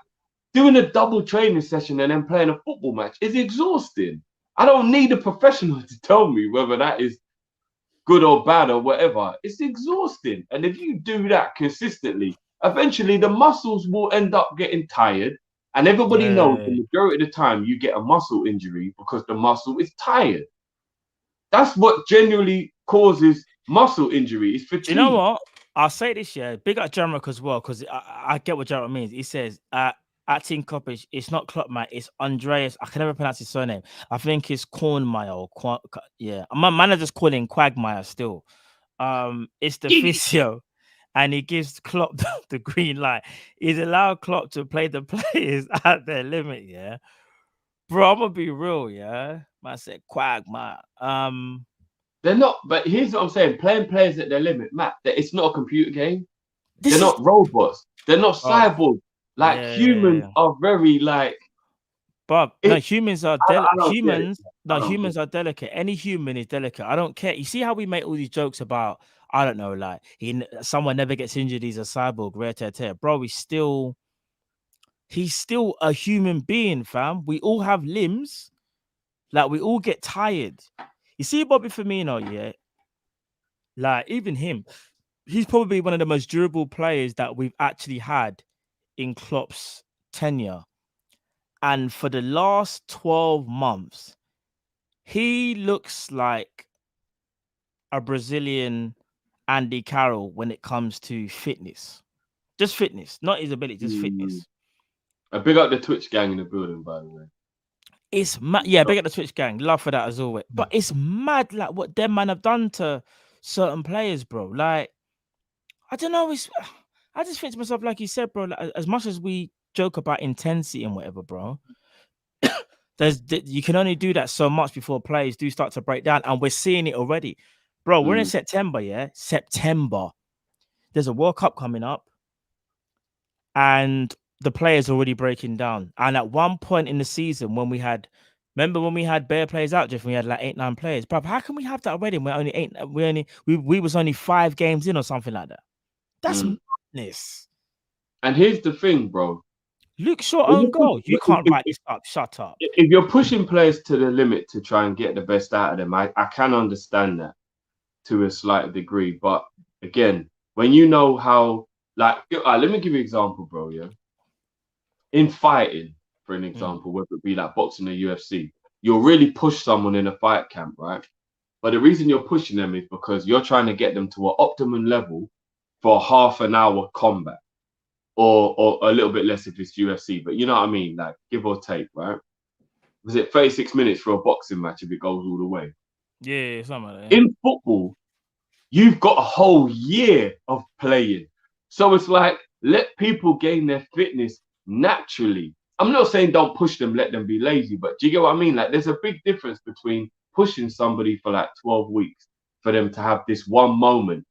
doing a double training session and then playing a football match is exhausting. I don't need a professional to tell me whether that is good or bad or whatever. It's exhausting. And if you do that consistently, eventually the muscles will end up getting tired. And everybody knows the majority of the time you get a muscle injury because the muscle is tired. That's what genuinely causes muscle injury. It's fatigue. You know what? I'll say this, big up Jamrock as well, because I get what Jamrock means. He says, at Team Kop-Ish, it's not Klopp, mate. It's Andreas. I can never pronounce his surname. I think it's Kornmeyer or My manager's calling Quagmire still. It's the physio, and he gives Klopp the green light. He's allowed Klopp to play the players at their limit. Yeah, bro. I'm gonna be real. Yeah, man said Quagmire. They're not. But here's what I'm saying: playing players at their limit, Matt. It's not a computer game. They're not robots. They're not cyborgs. Like humans are very like, Bob. No, humans are humans. No, humans are delicate. Any human is delicate. I don't care. You see how we make all these jokes about, I don't know, like someone never gets injured. He's a cyborg, rare tear. Bro, he's still a human being, fam. We all have limbs. Like we all get tired. You see, Bobby Firmino, like even him, he's probably one of the most durable players that we've actually had in Klopp's tenure. And for the last 12 months, he looks like a Brazilian Andy Carroll when it comes to fitness. Just fitness, not his ability, just fitness. I big up the Twitch gang in the building, by the way. It's mad. Yeah, big up the Twitch gang. Love for that as always. But it's mad, like what them man have done to certain players, bro. Like, I don't know. I just think to myself, like you said, bro, like, as much as we joke about intensity and whatever, bro, you can only do that so much before players do start to break down. And we're seeing it already. Bro, we're in September, September. There's a World Cup coming up. And the players are already breaking down. And at one point in the season, remember when we had bare players out, Jeff, we had like 8-9 players. Bro, how can we have that already? We was only 5 games in or something like that. That's madness. And here's the thing, bro. Luke Shaw own goal. You can't write this up. Shut up. If you're pushing players to the limit to try and get the best out of them, I can understand that to a slight degree. But again, when you know how, like, let me give you an example, bro. Yeah. In fighting, for an example, whether it be like boxing or UFC, you'll really push someone in a fight camp, right? But the reason you're pushing them is because you're trying to get them to an optimum level for half an hour combat, or a little bit less if it's UFC, but you know what I mean, like give or take, right? was it 36 minutes for a boxing match if it goes all the way? Yeah, something like that. Yeah. In football, you've got a whole year of playing. So it's like, let people gain their fitness naturally. I'm not saying don't push them, let them be lazy, but do you get what I mean? Like, there's a big difference between pushing somebody for like 12 weeks for them to have this one moment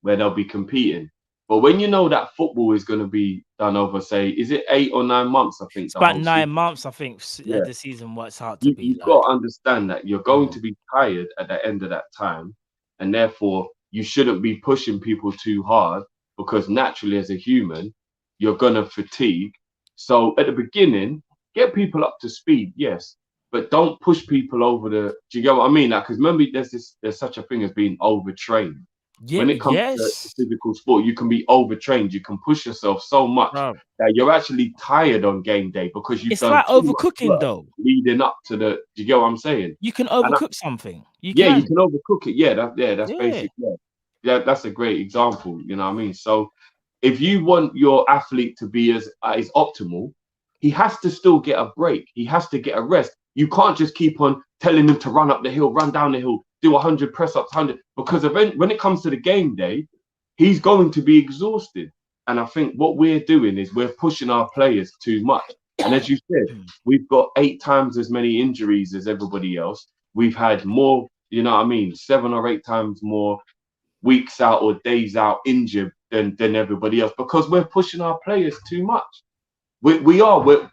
where they'll be competing. But when you know that football is going to be done over, say, is it 8 or 9 months? I think it's about 9 months. I think the season works out to be. You've got to understand that you're going to be tired at the end of that time, and therefore you shouldn't be pushing people too hard because naturally, as a human, you're gonna fatigue. So at the beginning, get people up to speed, yes, but don't push people over the. Do you get what I mean? Like, because remember, there's such a thing as being overtrained. Yeah, When it comes to physical sport, you can be overtrained. You can push yourself so much that you're actually tired on game day because you've done like too overcooking much work though. leading up to the. Do you get what I'm saying? You can overcook something. You can overcook it. That's basic. Yeah, that's a great example. You know what I mean? So if you want your athlete to be as optimal, he has to still get a break. He has to get a rest. You can't just keep on telling him to run up the hill, run down the hill, do 100 press ups, 100, because when it comes to the game day, he's going to be exhausted. And I think what we're doing is we're pushing our players too much. And as you said, we've got 8 times as many injuries as everybody else. We've had more, you know what I mean, 7 or 8 times more weeks out or days out injured than everybody else because we're pushing our players too much. We're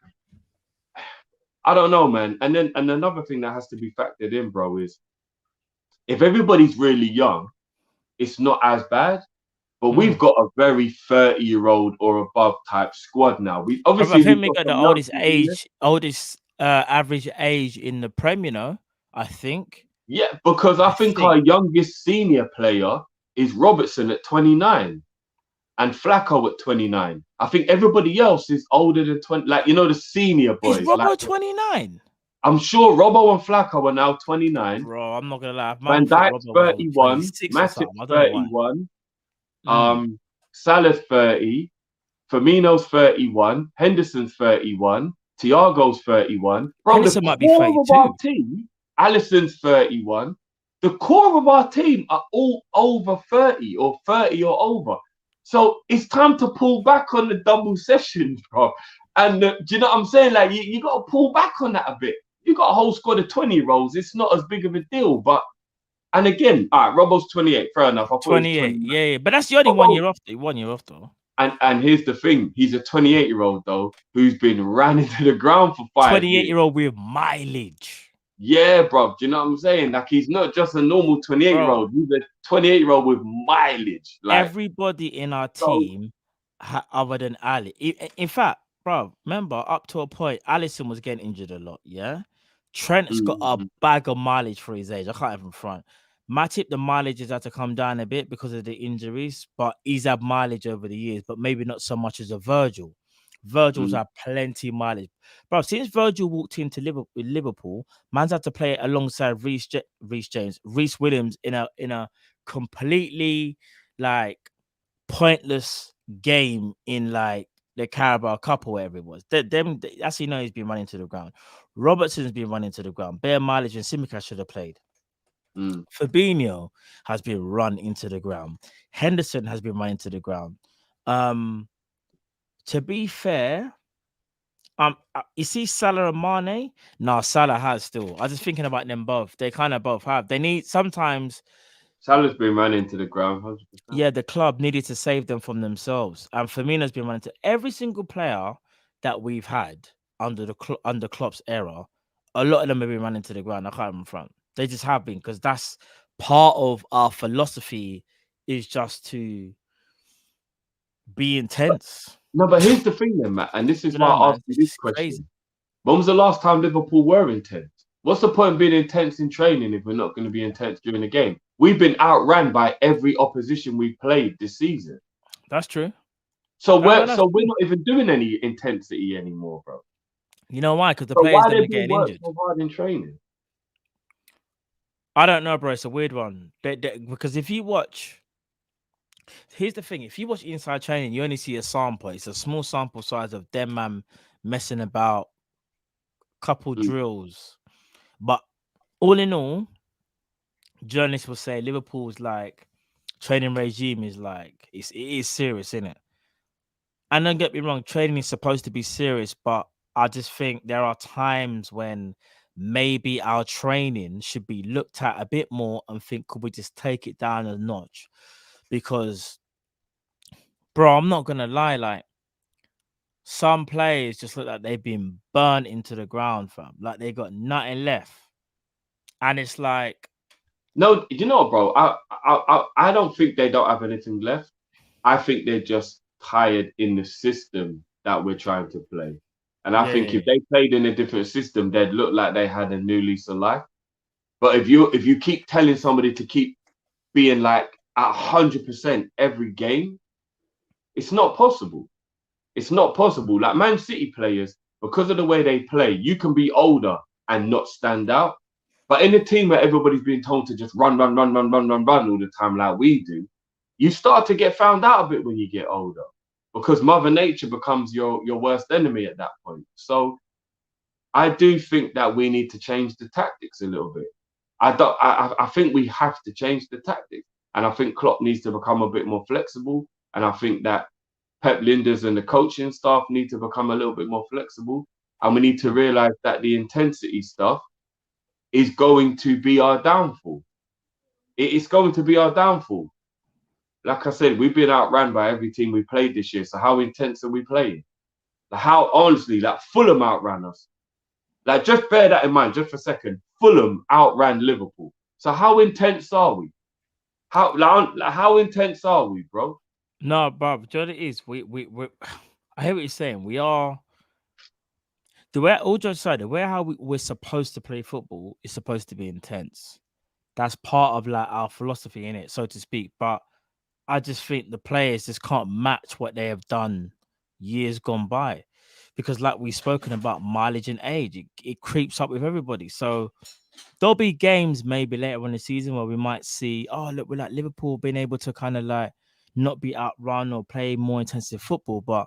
I don't know, man. And another thing that has to be factored in, bro, is if everybody's really young, it's not as bad. But we've got a very 30-year-old or above type squad now. We obviously I think we got the oldest average age in the Prem, you know, I think. Yeah, because I think our youngest senior player is Robertson at 29 and Flacco at 29. I think everybody else is older than 20, like, you know, the senior boys. Is Robbo 29? I'm sure Robbo and Flacco are now 29. Bro, I'm not going to lie. Van Dijk's 31. Matip's 31. Salah's 30. Firmino's 31. Henderson's 31. Thiago's 31. Bro, Henderson might be 32. Alisson's 31. The core of our team are all over 30 or 30 or over. So it's time to pull back on the double sessions, bro. And do you know what I'm saying? Like, you got to pull back on that a bit. You got a whole squad of 20-year-olds. It's not as big of a deal. But, and again, all right, Robbo's 28. Fair enough. I 28, yeah. But that's the only 1 year off. 1 year off, though. And here's the thing. He's a 28-year-old, though, who's been ran into the ground for 5 years. 28-year-old with mileage. Yeah, bro. Do you know what I'm saying? Like, he's not just a normal 28-year-old. He's a 28-year-old with mileage. Like, everybody in our team, other than Ali. In fact, bro, remember, up to a point, Alisson was getting injured a lot, yeah? Trent's got a bag of mileage for his age. I can't even front. Matip, the mileage has had to come down a bit because of the injuries, but he's had mileage over the years, but maybe not so much as a Virgil. Virgil's had plenty of mileage. Bro, since Virgil walked into Liverpool, man's had to play alongside Reece Williams in a completely like pointless game in like the Carabao Cup or whatever it was. That's you know he's been running to the ground. Robertson's been running to the ground. Bare mileage and Simica should have played. Fabinho has been run into the ground. Henderson has been run into the ground. To be fair, you see Salah and Mane? No, Salah has still. I was just thinking about them both. They kind of both have. They need sometimes. Salah's been run into the ground. 100%. Yeah, the club needed to save them from themselves. And Firmino's been run into every single player that we've had under Klopp's era. A lot of them have been run into the ground. I can't even front. They just have been because that's part of our philosophy is just to be intense. No, but here's the thing then, Matt, and this is why I asked you this question. Crazy. When was the last time Liverpool were intense? What's the point of being intense in training if we're not going to be intense during the game? We've been outran by every opposition we've played this season. That's true. So we're not even doing any intensity anymore, bro. You know why? Because the players are getting injured. So hard in training? I don't know, bro. It's a weird one. Because if you watch, here's the thing: if you watch inside training, you only see a sample. It's a small sample size of them man messing about, couple drills. But all in all, journalists will say Liverpool's like training regime is like it is serious, isn't it? And don't get me wrong, training is supposed to be serious, but I just think there are times when maybe our training should be looked at a bit more and think, could we just take it down a notch? Because, bro, I'm not gonna lie, like some players just look like they've been burnt into the ground, fam. Like they got nothing left, and it's like, No, you know what, bro? I don't think they don't have anything left. I think they're just tired in the system that we're trying to play. And I think if they played in a different system, they'd look like they had a new lease of life. But if you keep telling somebody to keep being like at 100% every game, it's not possible. It's not possible. Like Man City players, because of the way they play, you can be older and not stand out. But in a team where everybody's being told to just run all the time like we do, you start to get found out a bit when you get older because Mother Nature becomes your worst enemy at that point. So I do think that we need to change the tactics a little bit. I think we have to change the tactics. And I think Klopp needs to become a bit more flexible. And I think that Pep Linders and the coaching staff need to become a little bit more flexible. And we need to realize that the intensity stuff is going to be our downfall. It's going to be our downfall. Like I said, we've been outran by every team we played this year. So how intense are we playing? Like how honestly, like Fulham outran us. Like just bear that in mind, just for a second. Fulham outran Liverpool. So how intense are we? How intense are we, bro? no, bro. Do you know what it is? We I hear what you're saying. We are the way all jokes aside, the way how we're supposed to play football is supposed to be intense. That's part of like our philosophy in it, so to speak. But I just think the players just can't match what they have done years gone by. Because like we've spoken about mileage and age, it creeps up with everybody. So there'll be games maybe later on in the season where we might see, oh, look, we're like Liverpool being able to kind of like not be outrun or play more intensive football. But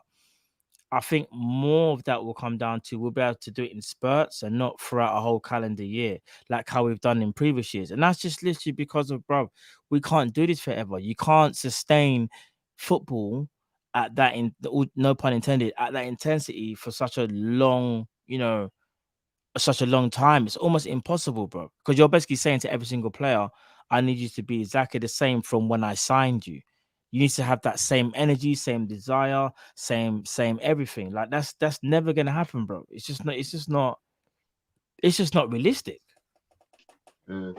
I think more of that will come down to we'll be able to do it in spurts and not throughout a whole calendar year, like how we've done in previous years. And that's just literally because of, bro, we can't do this forever. You can't sustain football at that, no pun intended, at that intensity for such a long, such a long time. It's almost impossible, bro. Because you're basically saying to every single player, I need you to be exactly the same from when I signed you. You need to have that same energy, same desire, same everything. Like that's never gonna happen, bro. It's just not realistic. No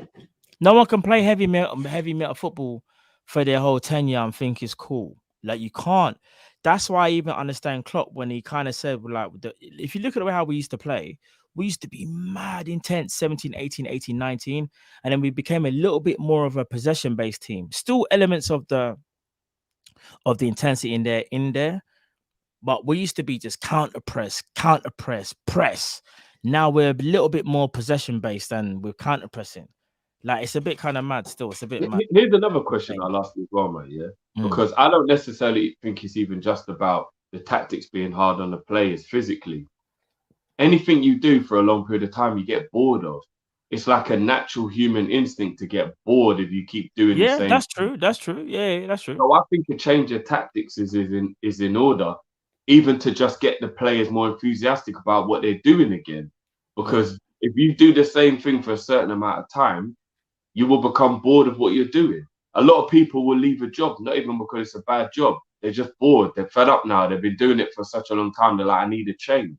one can play heavy metal football for their whole tenure and think it's cool. Like you can't. That's why I even understand Klopp when he kind of said, like, if you look at the way how we used to play, we used to be mad intense 17, 18, 18, 19. And then we became a little bit more of a possession-based team. Still elements of the intensity in there. But we used to be just counter press, press. Now we're a little bit more possession-based and we're counter pressing. Like it's a bit kind of mad still. It's a bit mad. Here's another question I'll ask you as well, mate. Yeah. Because I don't necessarily think it's even just about the tactics being hard on the players physically. Anything you do for a long period of time, you get bored of. It's like a natural human instinct to get bored if you keep doing the same. Yeah, that's true. That's true. Yeah, that's true. So I think a change of tactics is in order, even to just get the players more enthusiastic about what they're doing again. Because if you do the same thing for a certain amount of time, you will become bored of what you're doing. A lot of people will leave a job, not even because it's a bad job. They're just bored. They're fed up now. They've been doing it for such a long time. They're like, I need a change.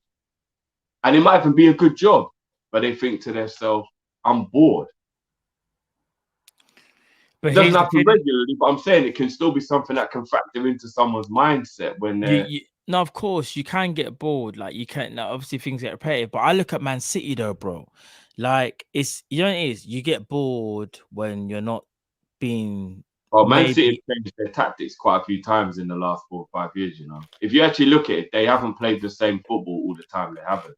And it might even be a good job, but they think to themselves, I'm bored. But it doesn't happen regularly, but I'm saying it can still be something that can factor into someone's mindset when they're... No, of course, you can get bored. Like, you can't... Like, obviously, things get repetitive. But I look at Man City, though, bro. Like, it's... You know what it is? You get bored when you're not being... Well, Man City have changed their tactics quite a few times in the last 4 or 5 years, you know. If you actually look at it, they haven't played the same football all the time. They haven't.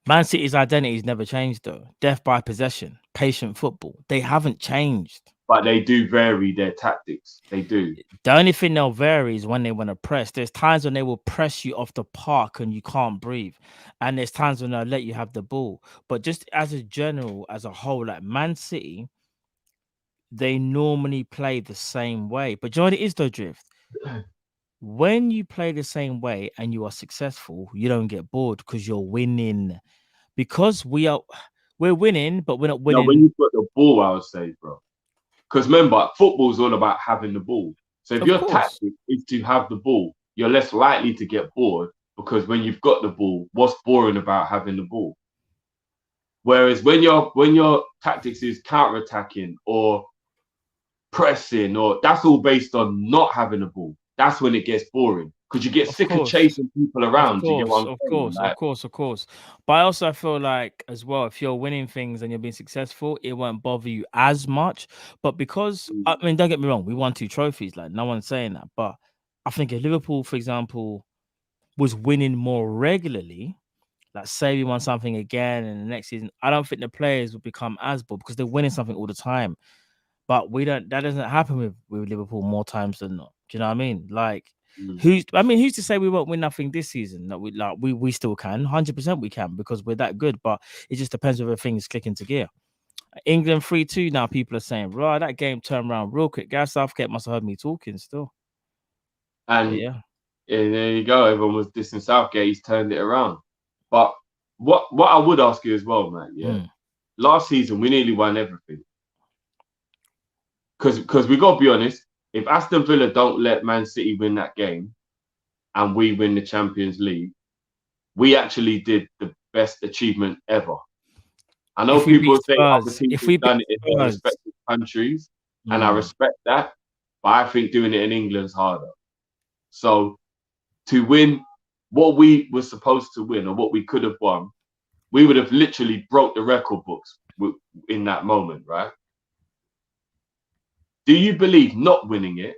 Man City's identity has never changed, though. Death by possession, patient football. They haven't changed. but they do vary their tactics. They do. The only thing they'll vary is when they want to press. There's times when they will press you off the park and you can't breathe. And there's times when they'll let you have the ball. But just as a general, as a whole, like Man City, they normally play the same way. But you know what it is though, Drift? When you play the same way and you are successful, you don't get bored because you're winning. Because we're winning, but we're not No, winning. when you've got the ball, I would say, bro. Because remember, football's all about having the ball. So if your tactic is to have the ball, you're less likely to get bored because when you've got the ball, what's boring about having the ball? Whereas when your tactics is counter-attacking or pressing, or that's all based on not having the ball, that's when it gets boring because you get sick of chasing people around. Of course. But I also feel like as well, if you're winning things and you're being successful, it won't bother you as much. But because I mean, don't get me wrong, we won 2 trophies, like no one's saying that. But I think if Liverpool, for example, was winning more regularly, like say we won something again in the next season, I don't think the players would become as bored because they're winning something all the time. But that doesn't happen with Liverpool more times than not. Do you know what I mean? Like who's to say we won't win nothing this season? That we still can, 100% we can because we're that good. But it just depends whether things click into gear. England 3-2 now. People are saying, right, that game turned around real quick. Gareth Southgate must have heard me talking still. And yeah, there you go. Everyone was dissing Southgate. He's turned it around. But what I would ask you as well, man. Yeah, last season we nearly won everything. Because we got to be honest, if Aston Villa don't let Man City win that game and we win the Champions League, we actually did the best achievement ever. I know people say other teams have done it in their respective countries, and I respect that, but I think doing it in England's harder. So to win what we were supposed to win or what we could have won, we would have literally broke the record books in that moment, right? Do you believe not winning it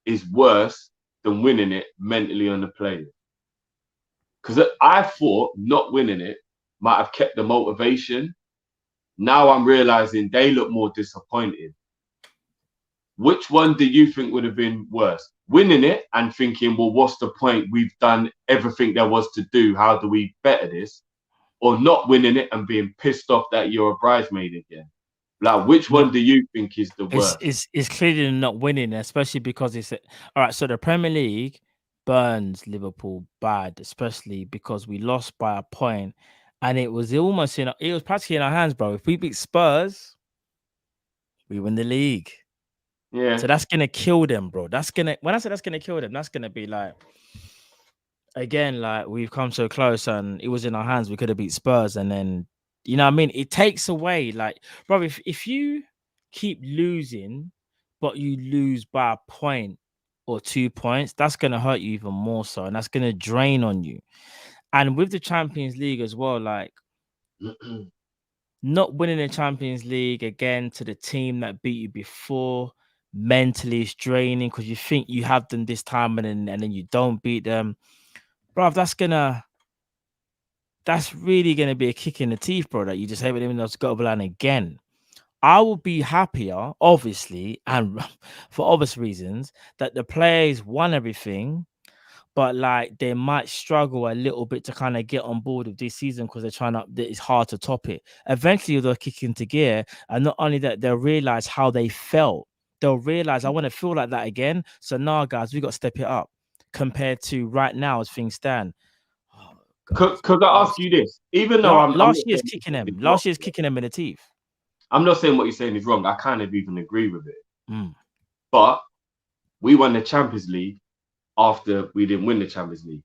is worse than winning it mentally on the players? Because I thought not winning it might have kept the motivation. Now I'm realizing they look more disappointed. Which one do you think would have been worse? Winning it and thinking, well, what's the point? We've done everything there was to do. How do we better this? Or not winning it and being pissed off that you're a bridesmaid again? Like, which one do you think is the worst? It's clearly not winning, especially because it's all right. So the Premier League burns Liverpool bad, especially because we lost by a point, and it was practically in our hands, bro. If we beat Spurs, we win the league. Yeah. So that's gonna kill them, bro. When I say that's gonna kill them, that's gonna be like, again, like we've come so close, and it was in our hands. We could have beat Spurs, and then. You know what I mean? It takes away, like, bro, if you keep losing, but you lose by a point or 2 points, that's going to hurt you even more so. And that's going to drain on you. And with the Champions League as well, like, not winning the Champions League again to the team that beat you before, mentally is draining because you think you have them this time and then you don't beat them. Bro, that's really going to be a kick in the teeth, bro, that you just haven't even got over the line again. I will be happier, obviously, and for obvious reasons, that the players won everything, but like they might struggle a little bit to kind of get on board with this season because it's hard to top it. Eventually, they'll kick into gear, and not only that, they'll realize how they felt. They'll realize, I want to feel like that again. So now, guys, we got to step it up compared to right now as things stand. Could I ask you this? Even though last year's kicking them in the teeth. I'm not saying what you're saying is wrong. I kind of even agree with it. But we won the Champions League after we didn't win the Champions League.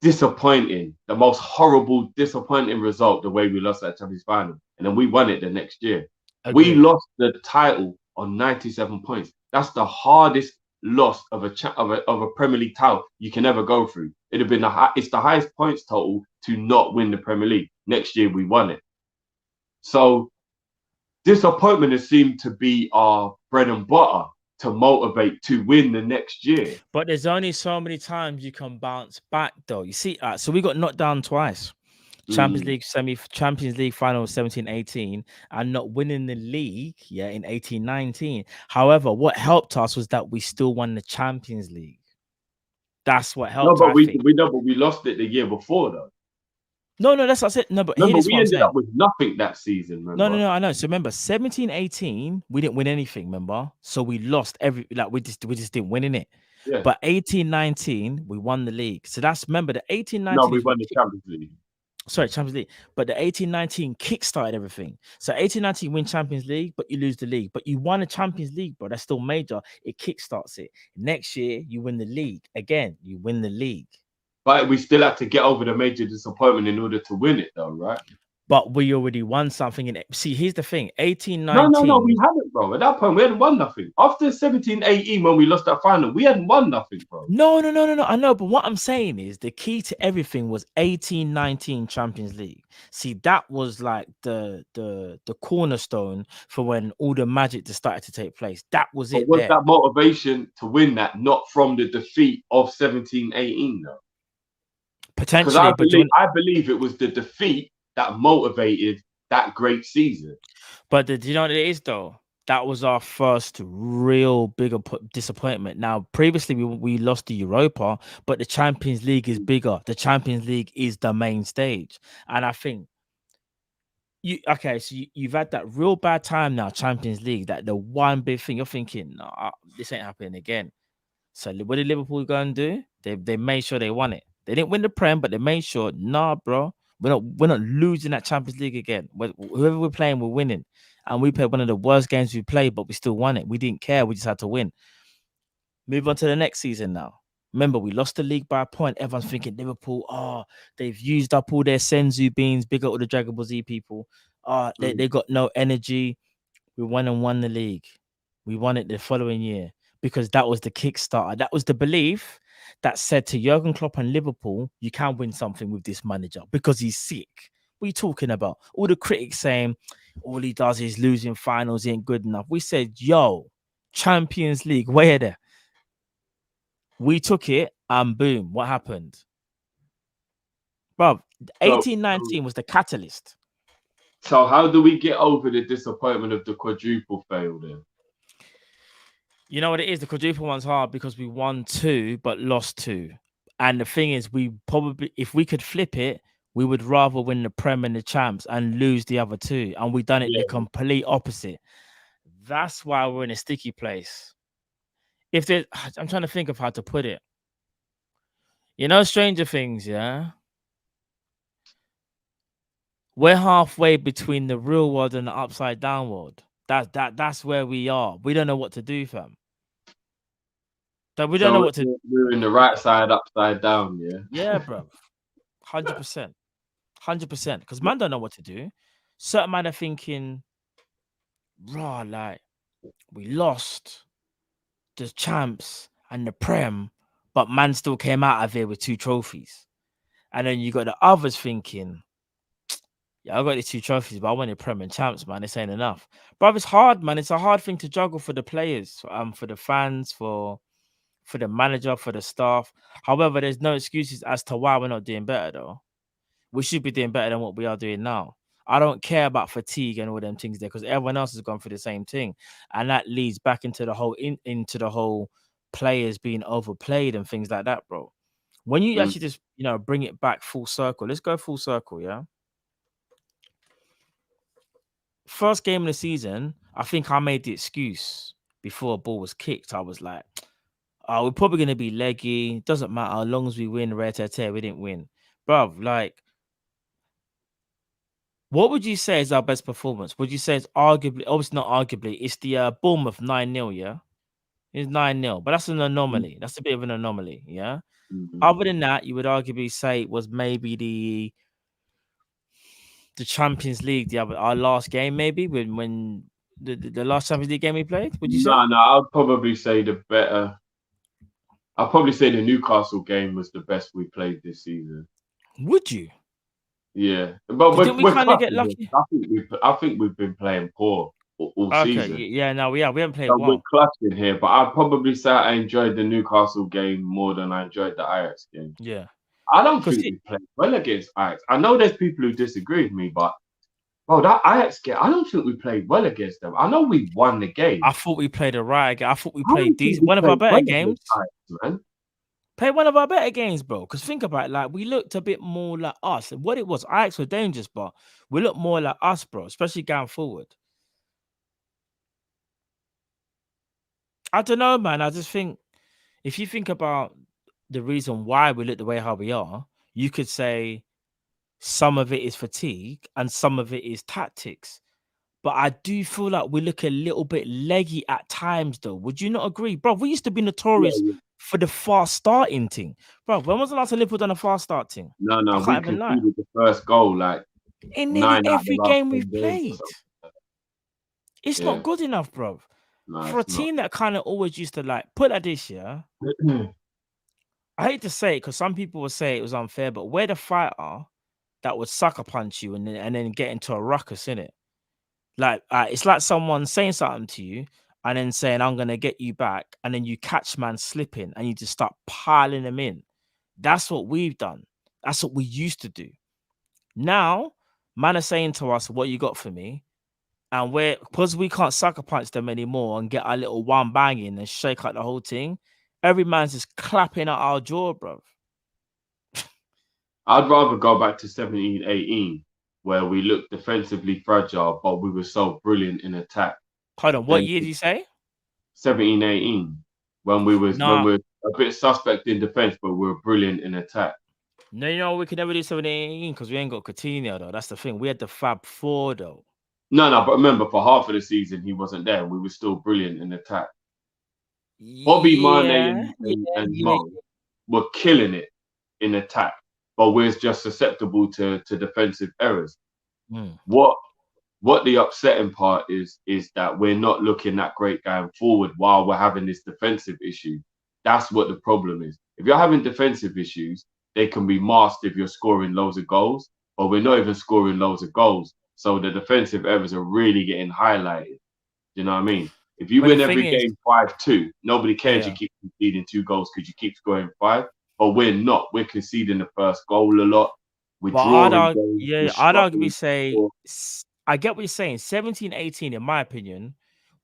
Disappointing. The most horrible, disappointing result, the way we lost that Champions final. And then we won it the next year. We lost the title on 97 points. That's the hardest loss of a Premier League title you can ever go through. It'd have been it's the highest points total to not win the Premier League. Next year we won it. So disappointment has seemed to be our bread and butter to motivate to win the next year. But there's only so many times you can bounce back, though. You see, so we got knocked down twice. Champions League final 17-18 and not winning the league, in 18-19. However, what helped us was that we still won the Champions League. That's what No, helped. but we lost it the year before though. No, that's what I said. No, but we ended up with nothing that season. Remember? No, I know. So remember, 17-18, we didn't win anything. Remember, so we lost we just didn't win in it. Yeah. But 18-19, we won the league. So that's remember the 18-19. No, we won the Champions League. Sorry, Champions League. But the 18-19 kickstarted everything. So 18-19 win Champions League, but you lose the league. But you won a Champions League, bro. That's still major. It kickstarts it. Next year, you win the league. Again, you win the league. But we still had to get over the major disappointment in order to win it, though, right? But we already won something in it. See, here's the thing. 18-19. No, we hadn't, bro. At that point, we hadn't won nothing. After 17-18, when we lost that final, we hadn't won nothing, bro. No. I know, but what I'm saying is the key to everything was 18-19 Champions League. See, that was like the cornerstone for when all the magic just started to take place. That was it. Was that motivation to win that not from the defeat of 17-18, though? Potentially, because I believe it was the defeat that motivated that great season. But do you know what it is, though? That was our first real bigger disappointment. Now, previously we lost the Europa, but the Champions League is bigger. The Champions League is the main stage, and I think you've had that real bad time now, Champions League. That the one big thing you're thinking, no, this ain't happening again. So what did Liverpool go and do? They made sure they won it. They didn't win the Prem, but they made sure, nah, bro, we're not losing that Champions League again. Whoever we're playing, we're winning. And we played one of the worst games we played, but we still won it. We didn't care. We just had to win. Move on to the next season now. Remember, we lost the league by a point. Everyone's thinking Liverpool, they've used up all their Senzu beans, big up all the Dragon Ball Z people. They got no energy. We won the league. We won it the following year because that was the Kickstarter. That was the belief that said to Jurgen Klopp and Liverpool, you can win something with this manager because he's sick. What are you talking about? All the critics saying all he does is losing finals, he ain't good enough. We said, yo, Champions League, where there? We took it and boom, what happened? Bro, 18-19 was the catalyst. So how do we get over the disappointment of the quadruple fail then? You know what it is? The quadruple one's hard because we won 2 but lost 2. And the thing is, we probably, if we could flip it, we would rather win the Prem and the Champs and lose the other 2. And we done it the complete opposite. That's why we're in a sticky place. I'm trying to think of how to put it. You know, Stranger Things, yeah? We're halfway between the real world and the upside down world. That's where we are. We don't know what to do, fam. We don't know what to do. We're in the right side, upside down, yeah? Yeah, bro. 100%. 100%. Because man don't know what to do. Certain man are thinking, raw, like, we lost the Champs and the Prem, but man still came out of here with 2 trophies. And then you got the others thinking, yeah, I got these 2 trophies, but I wanted Prem and Champs, man. This ain't enough. Bro, it's hard, man. It's a hard thing to juggle for the players, for the fans, for the manager, for the staff. However, there's no excuses as to why we're not doing better, though. We should be doing better than what we are doing now. I don't care about fatigue and all them things there because everyone else has gone through the same thing. And that leads back into the whole players being overplayed and things like that, bro. When you actually just, bring it back full circle. Let's go full circle, yeah? First game of the season, I think I made the excuse before a ball was kicked. I was like, we're probably going to be leggy. Doesn't matter. As long as we win, we didn't win. Bruv, like, what would you say is our best performance? Would you say it's obviously not arguably, it's the Bournemouth 9-0, yeah? It's 9-0, but that's an anomaly. That's a bit of an anomaly, yeah? Other than that, you would arguably say it was maybe the Champions League, our last game, maybe when the last Champions League game we played. Would you say? No, I'd probably say I'd probably say the Newcastle game was the best we played this season. Would you? Yeah, but didn't we kind of get lucky? I think we've been playing poor all season. Yeah, no, we haven't played well. We're clutching here, but I'd probably say I enjoyed the Newcastle game more than I enjoyed the Ajax game. Yeah, I don't think we played well against Ajax. I know there's people who disagree with me, but bro, that Ajax game, I don't think we played well against them. I know we won the game. I thought we played a right game. I thought we I don't played think decent. One of our better well games. against Ajax, man. Play one of our better games, bro. Because think about it, like we looked a bit more like us. What it was, Ajax were dangerous, but we looked more like us, bro. Especially going forward. I don't know, man. I just think if you think about the reason why we look the way how we are, you could say some of it is fatigue and some of it is tactics. But I do feel like we look a little bit leggy at times, though. Would you not agree, bro? We used to be notorious for the fast starting thing, bro. When was the last time Liverpool done a fast start thing? No, I we can't even lie. conceded the first goal like In nearly 9 out of every the last game 10 we've games played. or something. It's Yeah. not good enough, bro. No, For a it's team that kind of always used to like put like this, yeah. not. I hate to say it because some people will say it was unfair, but we're the fighter that would sucker punch you and then get into a ruckus, innit? Like it's like someone saying something to you and then saying, I'm gonna get you back, and then you catch man slipping and you just start piling them in. That's what we've done. That's what we used to do. Now, man are saying to us, what you got for me? And we're because we can't sucker punch them anymore and get our little one bang in and shake out the whole thing. Every man's just clapping at our jaw, bro. I'd rather go back to 17-18, where we looked defensively fragile, but we were so brilliant in attack. Hold on, what year did you say? 17-18, when we were a bit suspect in defense, but we were brilliant in attack. No, we could never do 17-18 because we ain't got Coutinho though. That's the thing. We had the Fab Four though. No, but remember, for half of the season he wasn't there. We were still brilliant in attack. Bobby, Mane, and Mo were killing it in attack, but we're just susceptible to defensive errors. What the upsetting part is that we're not looking that great going forward while we're having this defensive issue. That's what the problem is. If you're having defensive issues, they can be masked if you're scoring loads of goals, but we're not even scoring loads of goals. So the defensive errors are really getting highlighted. You know what I mean? If you win every game 5-2, nobody cares you keep conceding 2 goals because you keep scoring 5. But we're not. We're conceding the first goal a lot. We're drawing games. I'd arguably say I get what you're saying. 17-18, in my opinion,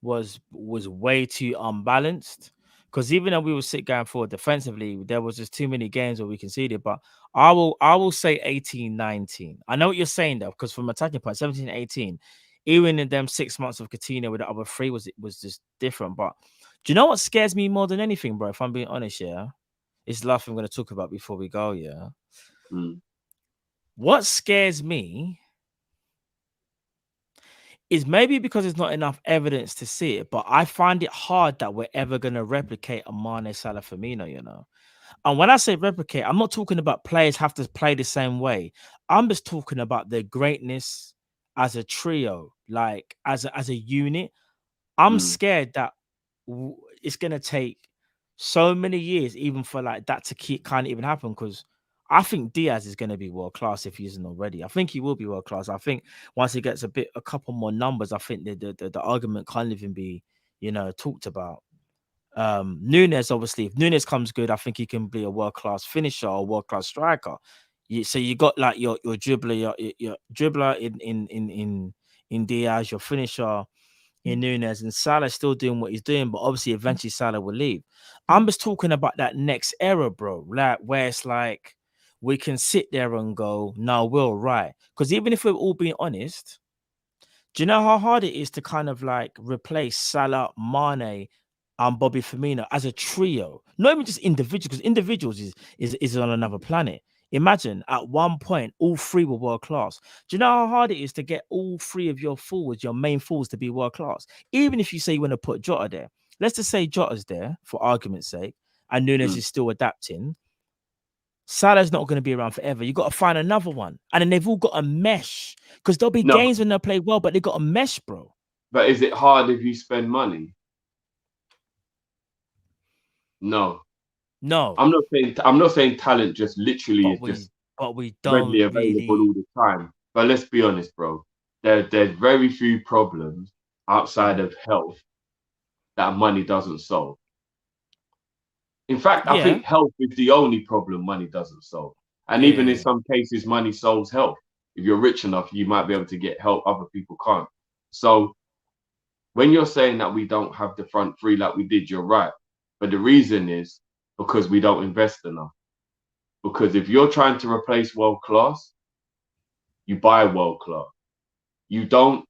was way too unbalanced. Because even though we were sit going forward defensively, there was just too many games where we conceded. But I will say 18-19. I know what you're saying though, because from attacking point, 17-18, even in them 6 months of Coutinho with the other 3 was just different. But do you know what scares me more than anything, bro? If I'm being honest, yeah, it's the last thing I'm going to talk about before we go. Yeah, what scares me is maybe because there's not enough evidence to see it, but I find it hard that we're ever going to replicate a Mane, Salah, Firmino, you know. And when I say replicate, I'm not talking about players have to play the same way. I'm just talking about their greatness as a trio, like as a unit. I'm scared that it's going to take so many years even for like that to keep kind of even happen, because I think Diaz is going to be world class if he isn't already. I think he will be world class. I think once he gets a couple more numbers, I think the argument can't even be, you know, talked about. Nunes, obviously, if Nunes comes good, I think he can be a world class finisher or world class striker. So you got like your dribbler, your dribbler in Diaz, your finisher in Nunes, and Salah still doing what he's doing, but obviously eventually Salah will leave. I'm just talking about that next era, bro. Like where it's like we can sit there and go, no, we're all right. Because even if we're all being honest, do you know how hard it is to kind of like replace Salah, Mane, and Bobby Firmino as a trio? Not even just individuals, because individuals is on another planet. Imagine at one point all 3 were world class. Do you know how hard it is to get all 3 of your forwards, your main forwards, to be world class? Even if you say you want to put Jota there, let's just say Jota's there for argument's sake, and Nunes is still adapting. Salah's not going to be around forever. You got to find another one, and then they've all got a mesh, because there'll be games when they'll play well, but they got a mesh, bro. But is it hard if you spend money? No. I'm not saying talent just literally is just readily available all the time. But let's be honest, bro. There's very few problems outside of health that money doesn't solve. In fact, I think health is the only problem money doesn't solve. And even in some cases, money solves health. If you're rich enough, you might be able to get help other people can't. So when you're saying that we don't have the front three like we did, you're right. But the reason is because we don't invest enough. Because if you're trying to replace world class, you buy world class. You don't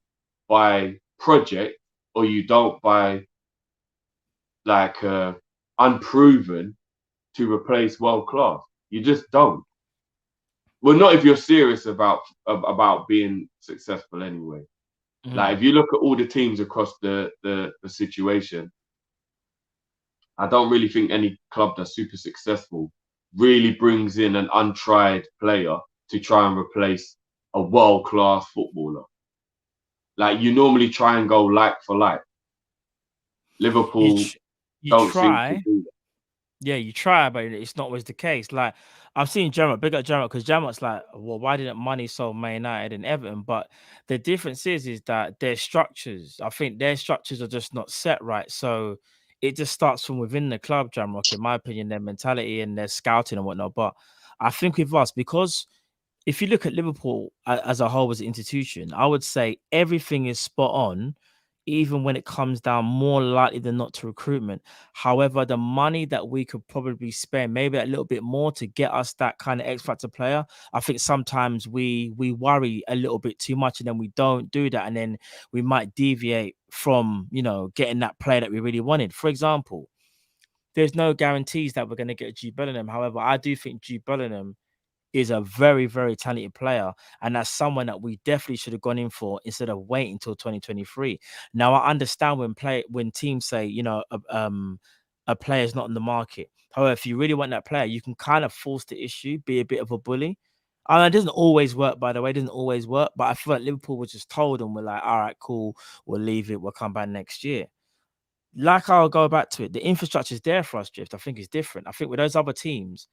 buy project, or you don't buy like unproven to replace world class. You just don't. Well, not if you're serious about being successful anyway. Like if you look at all the teams across the situation, I don't really think any club that's super successful really brings in an untried player to try and replace a world-class footballer. Like you normally try and go like for like. Liverpool you don't try. seem to do that. Yeah, you try, but it's not always the case. Like I've seen Gerrard, big up Gerrard, because Gerrard's like, well, why didn't money sold Man United and Everton? But the difference is that their structures, I think their structures are just not set right. So it just starts from within the club, Jamrock, in my opinion, their mentality and their scouting and whatnot. But I think with us, because if you look at Liverpool as a whole as an institution, I would say everything is spot on, even when it comes down more likely than not to recruitment. However, the money that we could probably spend, maybe a little bit more to get us that kind of X factor player, I think sometimes we worry a little bit too much, and then we don't do that, and then we might deviate from getting that player that we really wanted. For example, there's no guarantees that we're going to get Jude Bellingham. However, I do think Jude Bellingham is a very, very talented player. And that's someone that we definitely should have gone in for instead of waiting until 2023. Now, I understand when teams say, a player's not in the market. However, if you really want that player, you can kind of force the issue, be a bit of a bully. It doesn't always work, by the way. It doesn't always work. But I feel like Liverpool was just told and we're like, all right, cool. We'll leave it. We'll come back next year. Like I'll go back to it. The infrastructure is there for us, Drift. I think it's different. I think with those other teams,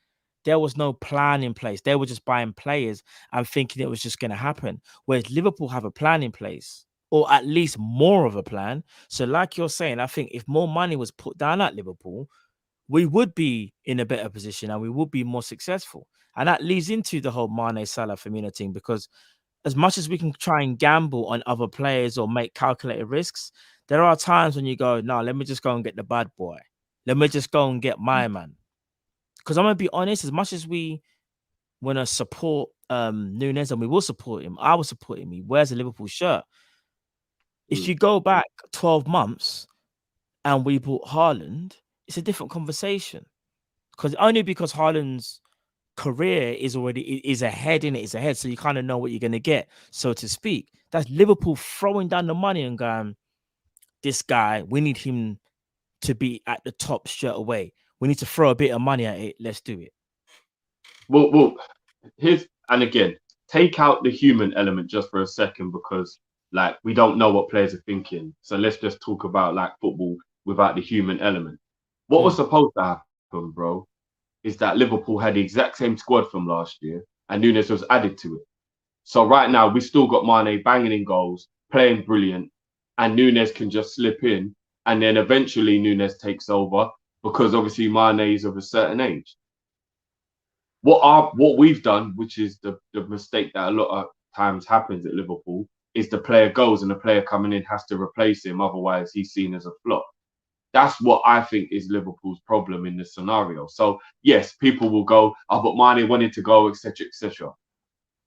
there was no plan in place. They were just buying players and thinking it was just going to happen. Whereas Liverpool have a plan in place, or at least more of a plan. So like you're saying, I think if more money was put down at Liverpool, we would be in a better position and we would be more successful. And that leads into the whole Mane Salah Firmino thing, because as much as we can try and gamble on other players or make calculated risks, there are times when you go, no, let me just go and get the bad boy. Let me just go and get my man. Because I'm going to be honest, as much as we want to support Nunes, and we will support him, I will support him. He wears a Liverpool shirt. If you go back 12 months and we bought Haaland, it's a different conversation. Because Haaland's career is ahead in it, is ahead. So you kind of know what you're going to get, so to speak. That's Liverpool throwing down the money and going, this guy, we need him to be at the top straight away. We need to throw a bit of money at it. Let's do it. Well, and again, take out the human element just for a second, because like we don't know what players are thinking. So let's just talk about like football without the human element. What was supposed to happen, bro, is that Liverpool had the exact same squad from last year and Nunes was added to it. So right now we still got Mane banging in goals, playing brilliant, and Nunes can just slip in, and then eventually Nunes takes over, because obviously Mane is of a certain age. What we've done, which is the mistake that a lot of times happens at Liverpool, is the player goes and the player coming in has to replace him, otherwise he's seen as a flop. That's what I think is Liverpool's problem in this scenario. So yes, people will go, oh, but Mane wanted to go, etc., etc.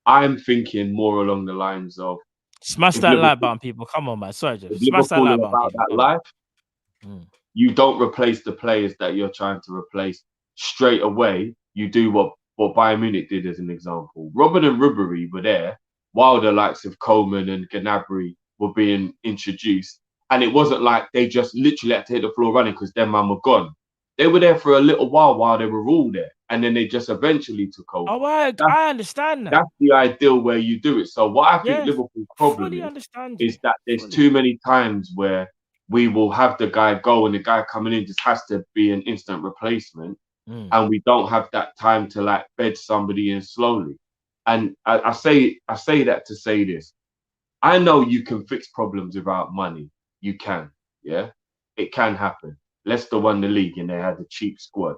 I'm thinking more along the lines of smash that like button, people. Come on, man. Sorry, Jeff. Smash that like button, people. That life, you don't replace the players that you're trying to replace straight away. You do what Bayern Munich did as an example. Robben and Ribery were there while the likes of Coleman and Gnabry were being introduced. And it wasn't like they just literally had to hit the floor running because their man were gone. They were there for a little while they were all there. And then they just eventually took over. Oh, I understand that. That's the ideal way you do it. So what I think Liverpool's problem is that there's too many times where we will have the guy go and the guy coming in just has to be an instant replacement. And we don't have that time to like bed somebody in slowly. And I say that to say this. I know you can fix problems without money. You can, yeah? It can happen. Leicester won the league and they had a cheap squad.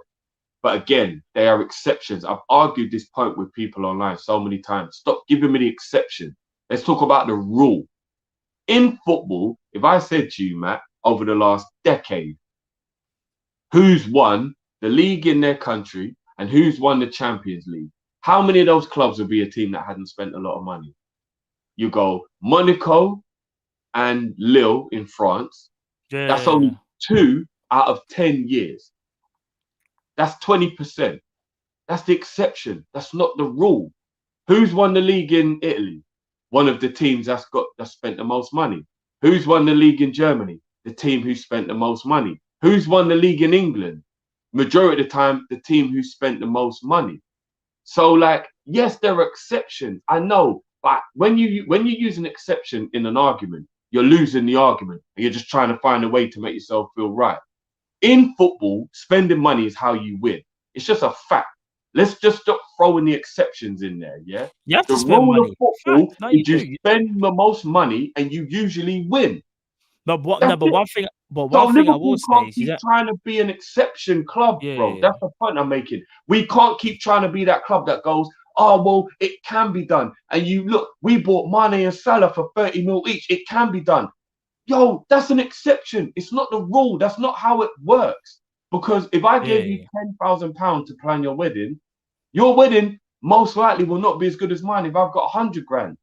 But again, they are exceptions. I've argued this point with people online so many times. Stop giving me the exception. Let's talk about the rule. In football, if I said to you, Matt, over the last decade, who's won the league in their country and who's won the Champions League, how many of those clubs would be a team that hadn't spent a lot of money? You go Monaco and Lille in France. Yeah. That's only 2 out of 10 years. That's 20%. That's the exception. That's not the rule. Who's won the league in Italy? One of the teams that's spent the most money. Who's won the league in Germany? The team who spent the most money. Who's won the league in England? Majority of the time, the team who spent the most money. So, like, yes, there are exceptions. I know, but when you use an exception in an argument, you're losing the argument, and you're just trying to find a way to make yourself feel right. In football, spending money is how you win. It's just a fact. Let's just stop throwing the exceptions in there, yeah? You have to The spend rule money. of football No, is you you do. spend the most money and you usually win. But That's it. one thing I Liverpool will say can't is keep trying to be an exception club, bro. Yeah. That's the point I'm making. We can't keep trying to be that club that goes, oh, well, it can be done. And you look, we bought Mane and Salah for 30 mil each. It can be done. Yo, that's an exception. It's not the rule. That's not how it works. Because if I gave you £10,000 to plan your wedding most likely will not be as good as mine if I've got 100 grand.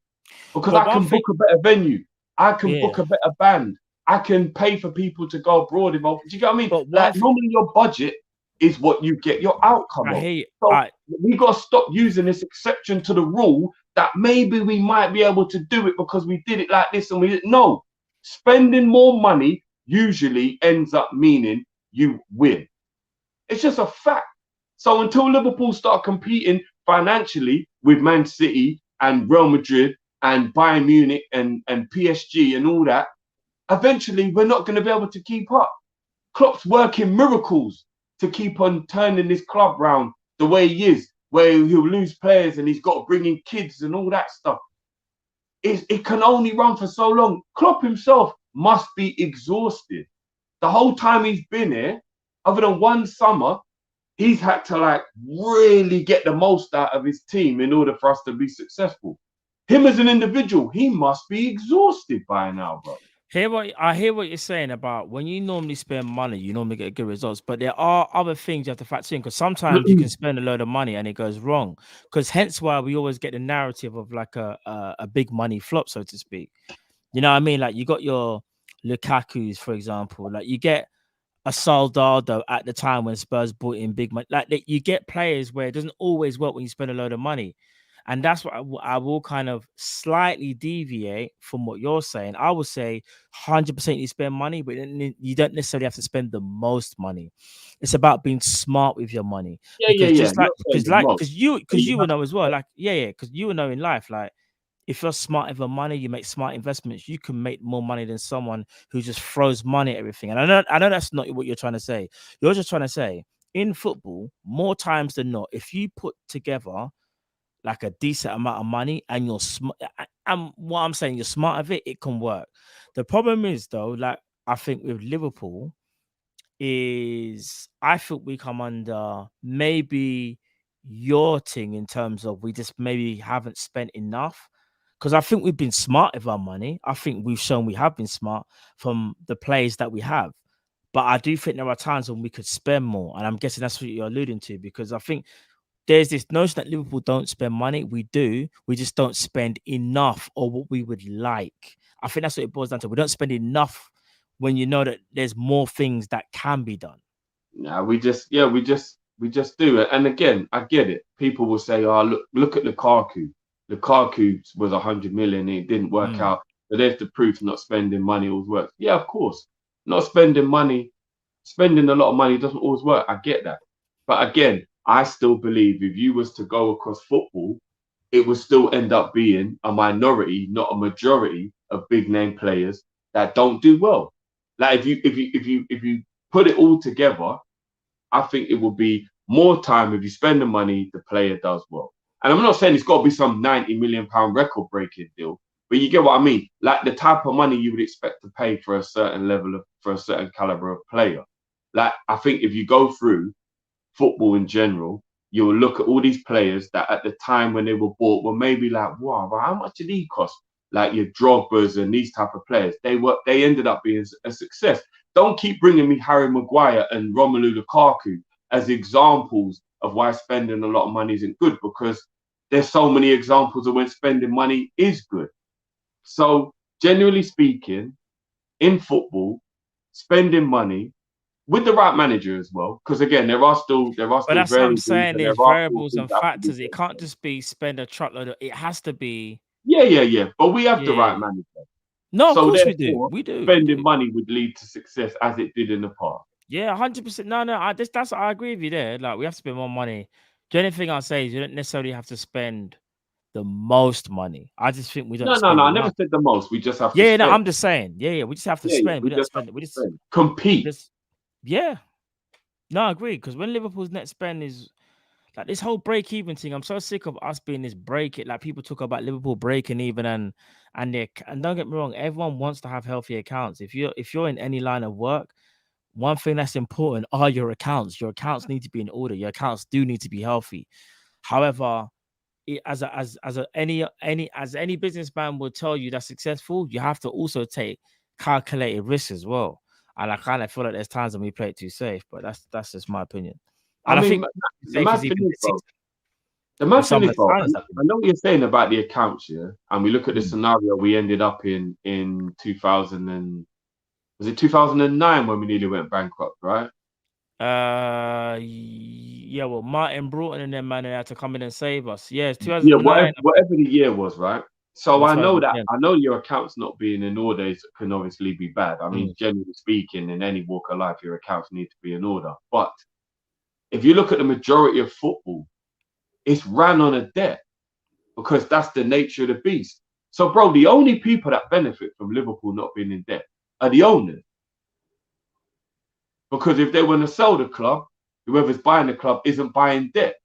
Because But I can book a better venue. I can book a better band. I can pay for people to go abroad. Do you get what I mean? But like normally your budget is what you get your outcome of. So we got to stop using this exception to the rule that maybe we might be able to do it because we did it like this and we didn't. No, spending more money usually ends up meaning you win. It's just a fact. So until Liverpool start competing financially with Man City and Real Madrid and Bayern Munich and PSG and all that, eventually we're not going to be able to keep up. Klopp's working miracles to keep on turning this club round the way he is, where he'll lose players and he's got to bring in kids and all that stuff. It can only run for so long. Klopp himself must be exhausted. The whole time he's been here, other than one summer, he's had to like really get the most out of his team in order for us to be successful. Him as an individual, he must be exhausted by now, bro. I hear what you're saying about when you normally spend money, you normally get good results. But there are other things you have to factor in because sometimes you can spend a load of money and it goes wrong. Because hence why we always get the narrative of like a big money flop, so to speak. You know what I mean? Like you got your Lukaku's, for example. Like you get a Soldado at the time when Spurs bought in big money. Like you get players where it doesn't always work when you spend a load of money. And that's what I will kind of slightly deviate from what you're saying. I would say 100% you spend money, but you don't necessarily have to spend the most money. It's about being smart with your money. Because you will know as well. Like, because you will know in life, like, if you're smart with your money, you make smart investments, you can make more money than someone who just throws money at everything. And I know that's not what you're trying to say. You're just trying to say, in football, more times than not, if you put together like a decent amount of money and you're smart, and what I'm saying, you're smart of it, it can work. The problem is though, like I think with Liverpool is I think we come under maybe your thing in terms of we just maybe haven't spent enough. Because I think we've been smart with our money. I think we've shown we have been smart from the players that we have. But I do think there are times when we could spend more. And I'm guessing that's what you're alluding to. Because I think there's this notion that Liverpool don't spend money. We do. We just don't spend enough or what we would like. I think that's what it boils down to. We don't spend enough when you know that there's more things that can be done. No, we just do it. And again, I get it. People will say, oh, look at Lukaku. Lukaku was 100 million. It didn't work out. So there's the proof not spending money always works. Yeah, of course. Not spending money, spending a lot of money doesn't always work. I get that. But again, I still believe if you was to go across football, it would still end up being a minority, not a majority of big name players that don't do well. Like if you put it all together, I think it would be more time if you spend the money, the player does well. And I'm not saying it's got to be some £90 million record breaking deal, but you get what I mean. Like the type of money you would expect to pay for a certain level for a certain caliber of player. Like I think if you go through football in general, you will look at all these players that at the time when they were bought were maybe like, wow, how much did he cost? Like your Drogba's and these type of players, they ended up being a success. Don't keep bringing me Harry Maguire and Romelu Lukaku as examples of why spending a lot of money isn't good, because there's so many examples of when spending money is good. So generally speaking, in football, spending money with the right manager as well, because again, there are still But that's what I'm saying. There's variables and factors. It done. can't just be spend a truckload. It has to be. Yeah. But we have the right manager. No, of So course therefore, we do. Spending money would lead to success as it did in the past. Yeah, 100%. No, I agree with you there. Like, we have to spend more money. The only thing I'll say is you don't necessarily have to spend the most money. I just think we don't. No. I never said the most. We just have to. Yeah, no, I'm just saying. Yeah, we just have to spend. We We don't just spend. We just spend. Compete. Yeah. No, I agree. Because when Liverpool's net spend is like this whole break-even thing, I'm so sick of us being this break it. Like, people talk about Liverpool breaking even, and don't get me wrong, everyone wants to have healthy accounts. If you're in any line of work, one thing that's important are your accounts. Your accounts need to be in order. Your accounts do need to be healthy. However, as any businessman will tell you that's successful, you have to also take calculated risks as well. And I kind of feel like there's times when we play it too safe, but that's just my opinion. And I think the mad thing is, bro, I know what you're saying about the accounts, yeah. And we look at the scenario we ended up in 2000 and was it 2009 when we nearly went bankrupt, right? Yeah. Well, Martin Broughton and them, man, they had to come in and save us. Yeah, it's 2009. Yeah, whatever the year was, right? So I know that. I know your accounts not being in order can obviously be bad. I mean, generally speaking, in any walk of life, your accounts need to be in order. But if you look at the majority of football, it's ran on a debt because that's the nature of the beast. So, bro, the only people that benefit from Liverpool not being in debt are the owners. Because if they want to sell the club, whoever's buying the club isn't buying debt.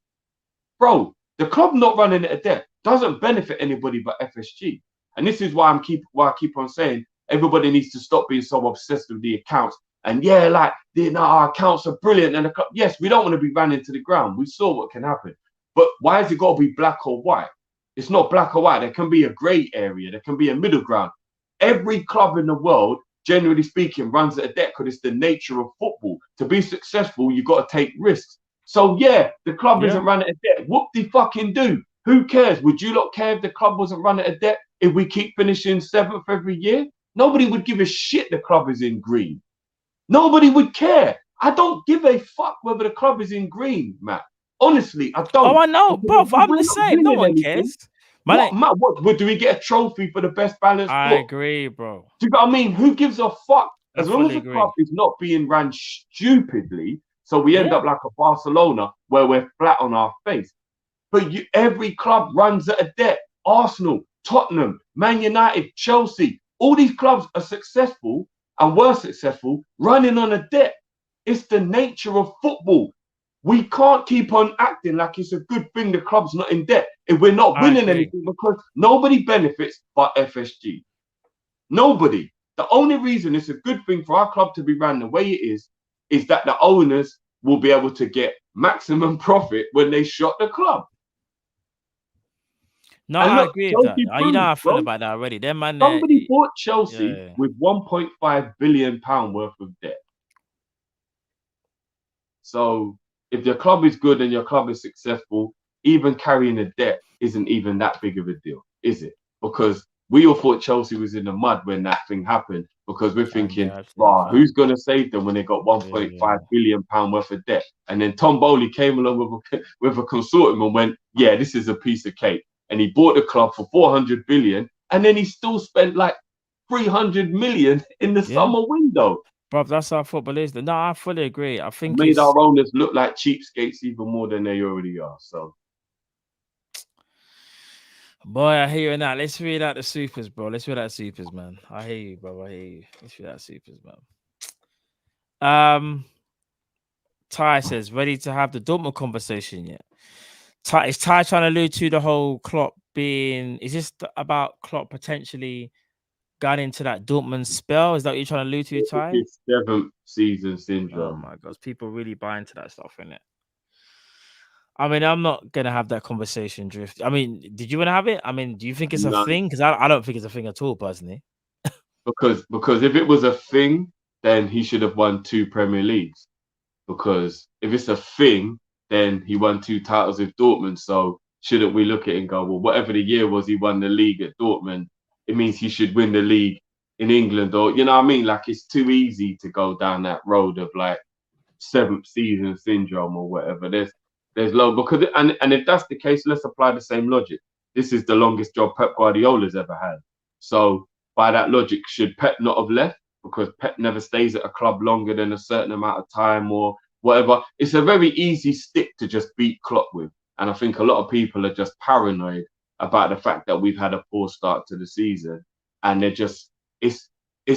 Bro, the club not running at a debt doesn't benefit anybody but FSG. And this is why I keep on saying everybody needs to stop being so obsessed with the accounts. And yeah, like our accounts are brilliant. And the club, yes, we don't want to be ran into the ground. We saw what can happen. But why has it got to be black or white? It's not black or white. There can be a grey area. There can be a middle ground. Every club in the world, generally speaking, runs at a debt because it's the nature of football. To be successful, you've got to take risks. So yeah, the club isn't running at a debt. Whoop-de-fucking-do. Who cares? Would you not care if the club wasn't running at a debt if we keep finishing 7th every year? Nobody would give a shit the club is in green. Nobody would care. I don't give a fuck whether the club is in green, Matt. Honestly, I don't. Oh, I know, bro. I'm the same. No one cares. What, do we get a trophy for the best balanced? I agree, bro. Do you know what I mean? Who gives a fuck? As long as the club is not being ran stupidly, so we end up like a Barcelona where we're flat on our face. But every club runs at a debt. Arsenal, Tottenham, Man United, Chelsea, all these clubs are successful and were successful running on a debt. It's the nature of football. We can't keep on acting like it's a good thing the club's not in debt if we're not winning anything, because nobody benefits but FSG. Nobody. The only reason it's a good thing for our club to be run the way it is that the owners will be able to get maximum profit when they shut the club. No, I agree with that. You know how I feel about that already. Somebody bought Chelsea with £1.5 billion worth of debt. So if your club is good and your club is successful, even carrying a debt isn't even that big of a deal, is it? Because we all thought Chelsea was in the mud when that thing happened, because we're thinking, who's going to save them when they got £1.5 billion worth of debt? And then Tom Bowley came along with a consortium and went, yeah, this is a piece of cake. And he bought the club for 400 billion, and then he still spent like 300 million in the summer window. Bro, that's how football is. No, I fully agree. I think made our owners look like cheapskates even more than they already are. So, boy, I hear you now. Let's read out the supers, bro. Let's read out the supers, man. I hear you, bro. I hear you. Let's read out the supers, man. Ty says, ready to have the Dortmund conversation yet? Is Ty trying to allude to the whole Klopp being? Is this about Klopp potentially going into that Dortmund spell? Is that what you're trying to allude to, Ty? It's 7th season syndrome. Oh my gosh, people really buy into that stuff, innit? I mean, I'm not gonna have that conversation, Drift. I mean, did you want to have it? I mean, do you think it's a No, thing? Because I don't think it's a thing at all, personally. because if it was a thing, then he should have won 2 Premier Leagues. Because if it's a thing, then he won 2 titles with Dortmund. So shouldn't we look at it and go, well, whatever the year was, he won the league at Dortmund. It means he should win the league in England, or you know what I mean? Like it's too easy to go down that road of like 7th season syndrome or whatever. There's low because and if that's the case, let's apply the same logic. This is the longest job Pep Guardiola's ever had. So by that logic, should Pep not have left? Because Pep never stays at a club longer than a certain amount of time or whatever. It's a very easy stick to just beat Klopp with. And I think a lot of people are just paranoid about the fact that we've had a poor start to the season. And they're just, it's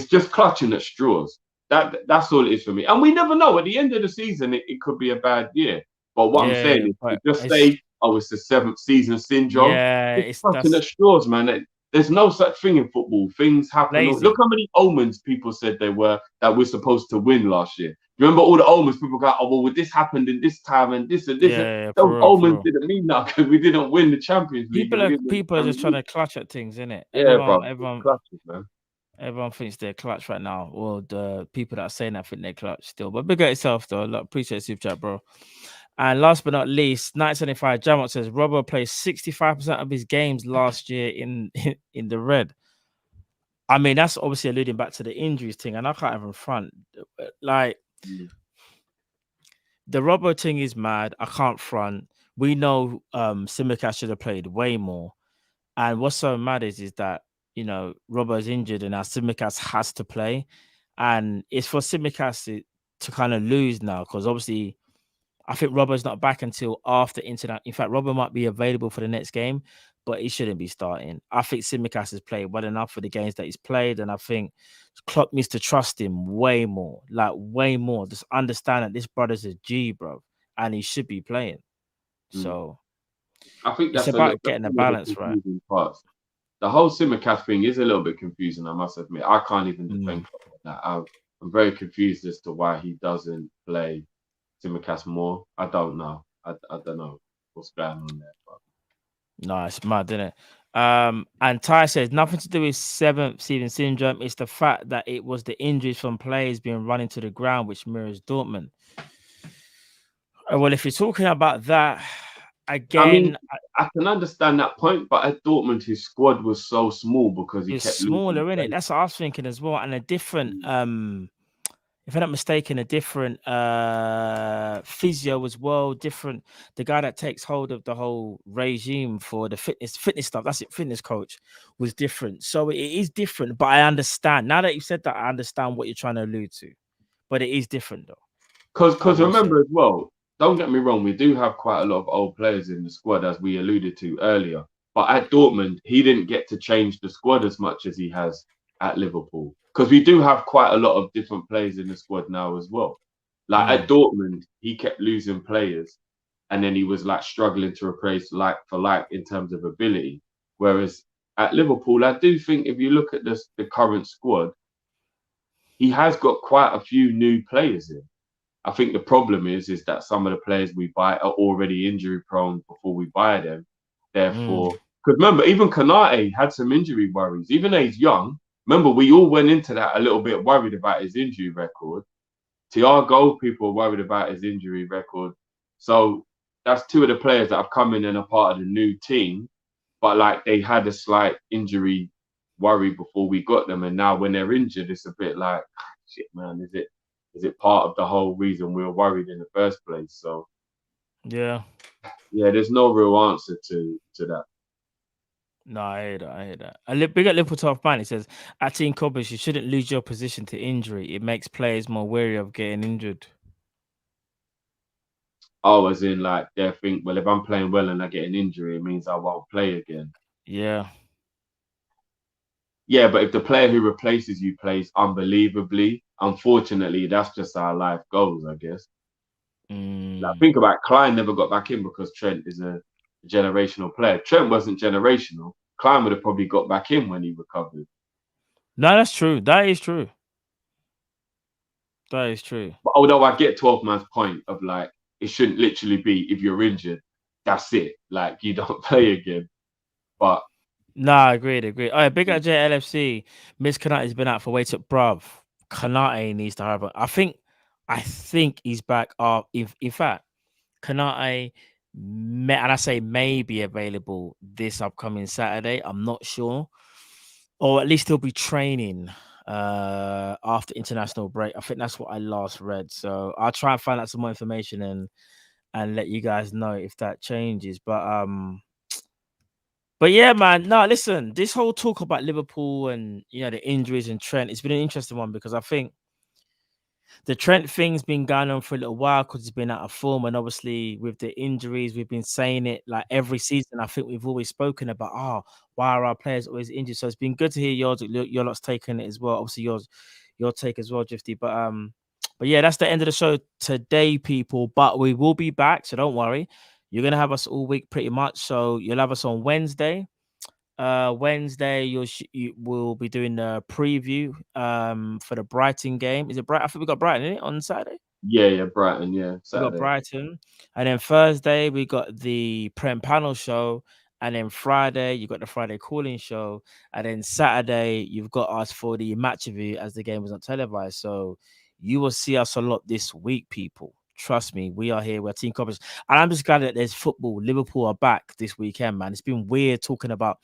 just clutching at straws. That's all it is for me. And we never know. At the end of the season, it could be a bad year. But what I'm saying is, to just say, oh, it's the 7th season syndrome. Yeah, it's clutching at straws, man. There's no such thing in football. Things happen. Lazy. Look how many omens people said that we're supposed to win last year. Remember all the omens people go, oh, well, this happened in this time and this and this. Yeah, those omens didn't mean that because we didn't win the Champions League. People are just trying to clutch at things, innit? Yeah, everyone clutches, man. Everyone thinks they're clutch right now. Well, the people that are saying that think they're clutch still. But big at yourself, though. Look, appreciate Super Chat, bro. And last but not least, 1975 Jamot says Robbo plays 65% of his games last year in the red. I mean, that's obviously alluding back to the injuries thing, and I can't even front. Like, the Robbo thing is mad. I can't front. We know Tsimikas should have played way more. And what's so mad is that, you know, Robbo's injured and now Tsimikas has to play. And it's for Tsimikas to kind of lose now because obviously I think Robbo's not back until after international. In fact, Robbo might be available for the next game, but he shouldn't be starting. I think Tsimikas has played well enough for the games that he's played, and I think Klopp needs to trust him way more, like way more. Just understand that this brother's a G, bro, and he should be playing. So I think that's it's about getting the balance right. Parts. The whole Tsimikas thing is a little bit confusing, I must admit. I can't even defend that. I'm very confused as to why he doesn't play Tsimikas more. I don't know. I don't know what's going on there. But... No, it's mad, isn't it? And Ty says nothing to do with 7th-season syndrome. It's the fact that it was the injuries from players being run into the ground, which mirrors Dortmund. Well, if you're talking about that, again, I mean, I can understand that point, but at Dortmund, his squad was so small because he kept smaller, innit? That's what I was thinking as well, and a different. If I'm not mistaken, a different physio as well. Different, the guy that takes hold of the whole regime for the fitness stuff. That's it. Fitness coach was different, so it is different. But I understand now that you said that. I understand what you're trying to allude to, but it is different though. Because remember as well. Don't get me wrong, we do have quite a lot of old players in the squad, as we alluded to earlier. But at Dortmund, he didn't get to change the squad as much as he has at Liverpool. Because we do have quite a lot of different players in the squad now as well. Like at Dortmund, he kept losing players. And then he was like struggling to replace like for like in terms of ability. Whereas at Liverpool, I do think if you look at the current squad, he has got quite a few new players in. I think the problem is that some of the players we buy are already injury prone before we buy them. Therefore, because remember, even Konate had some injury worries. Even though he's young, remember, we all went into that a little bit worried about his injury record. Thiago, people are worried about his injury record. So that's two of the players that have come in and are part of the new team, but like they had a slight injury worry before we got them. And now when they're injured, it's a bit like, shit, man, is it part of the whole reason we were worried in the first place? So, yeah, there's no real answer to that. No, I hear that. Big at Liverpool top man. He says, at Team Kopish, you shouldn't lose your position to injury. It makes players more wary of getting injured. Oh, as in like they think, well, if I'm playing well and I get an injury, it means I won't play again. Yeah. Yeah, but if the player who replaces you plays unbelievably, unfortunately, that's just how life goes, I guess. Like, think about it, Klein never got back in because Trent is a generational player. Trent wasn't generational. Klein would have probably got back in when he recovered. No, that's true. That is true. That is true. But although I get 12 man's point of like, it shouldn't literally be if you're injured, that's it. Like you don't play again. But Nah, agreed. All right, big up JLFC. Miss Kanate has been out for way too, bruv. Kanate needs to hurry. I think he's back. In fact, Kanate and I say may be available this upcoming Saturday. I'm not sure, or at least he'll be training after international break. I think that's what I last read. So I'll try and find out some more information and let you guys know if that changes. But yeah, man. No, listen, this whole talk about Liverpool and the injuries and Trent, it's been an interesting one because I think the Trent thing's been going on for a little while because he's been out of form, and obviously with the injuries, we've been saying it like every season. I think we've always spoken about, why are our players always injured? So it's been good to hear your lot's taking it as well. Obviously your take as well, Drifty. But yeah, that's the end of the show today, people. But we will be back, so don't worry. You're gonna have us all week pretty much. So you'll have us on Wednesday. Wednesday you will be doing the preview for the Brighton game. Is it Brighton? I think we got Brighton in it on Saturday. yeah, Brighton, yeah, We got Saturday. Brighton, and then Thursday we got the Prem panel show, and then Friday you got the Friday calling show, and then Saturday you've got us for the match review as the game was not televised. So you will see us a lot this week, people. Trust me, we are here. We're Team Kopish. And I'm just glad that there's football. Liverpool are back this weekend, man. It's been weird talking about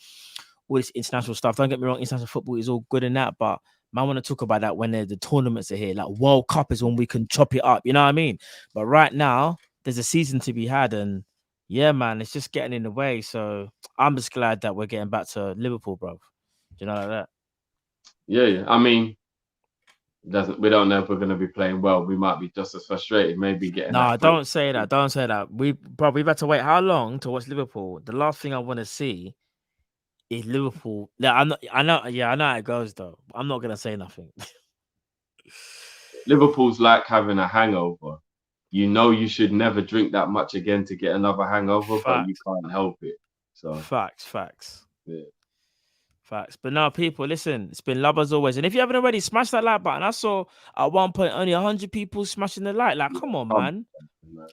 all this international stuff. Don't get me wrong, international football is all good in that, but man, I want to talk about that when the tournaments are here. Like World Cup is when we can chop it up. You know what I mean? But right now, there's a season to be had, and yeah, man, it's just getting in the way. So I'm just glad that we're getting back to Liverpool, bro. Do you know like that? Yeah. I mean, we don't know if we're going to be playing well. We might be just as frustrated, maybe getting. No, don't say that. Don't say that. We've had to wait how long to watch Liverpool? The last thing I want to see is Liverpool. Yeah, I know how it goes though. I'm not gonna say nothing. Liverpool's like having a hangover. You know you should never drink that much again to get another hangover, but you can't help it. So Facts. Yeah. Facts. But now, people, listen, it's been love as always. And if you haven't already, smash that like button. I saw at one point only 100 people smashing the like. Like, come on, man.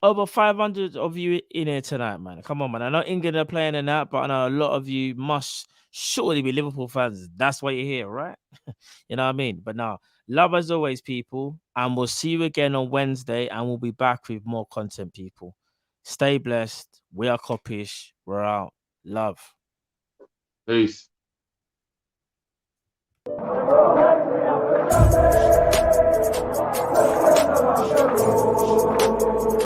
Over 500 of you in here tonight, man. Come on, man. I know England are playing in that, but I know a lot of you must surely be Liverpool fans. That's why you're here, right? You know what I mean? But now, love as always, people. And we'll see you again on Wednesday, and we'll be back with more content, people. Stay blessed. We are Kop-Ish. We're out. Love. Peace.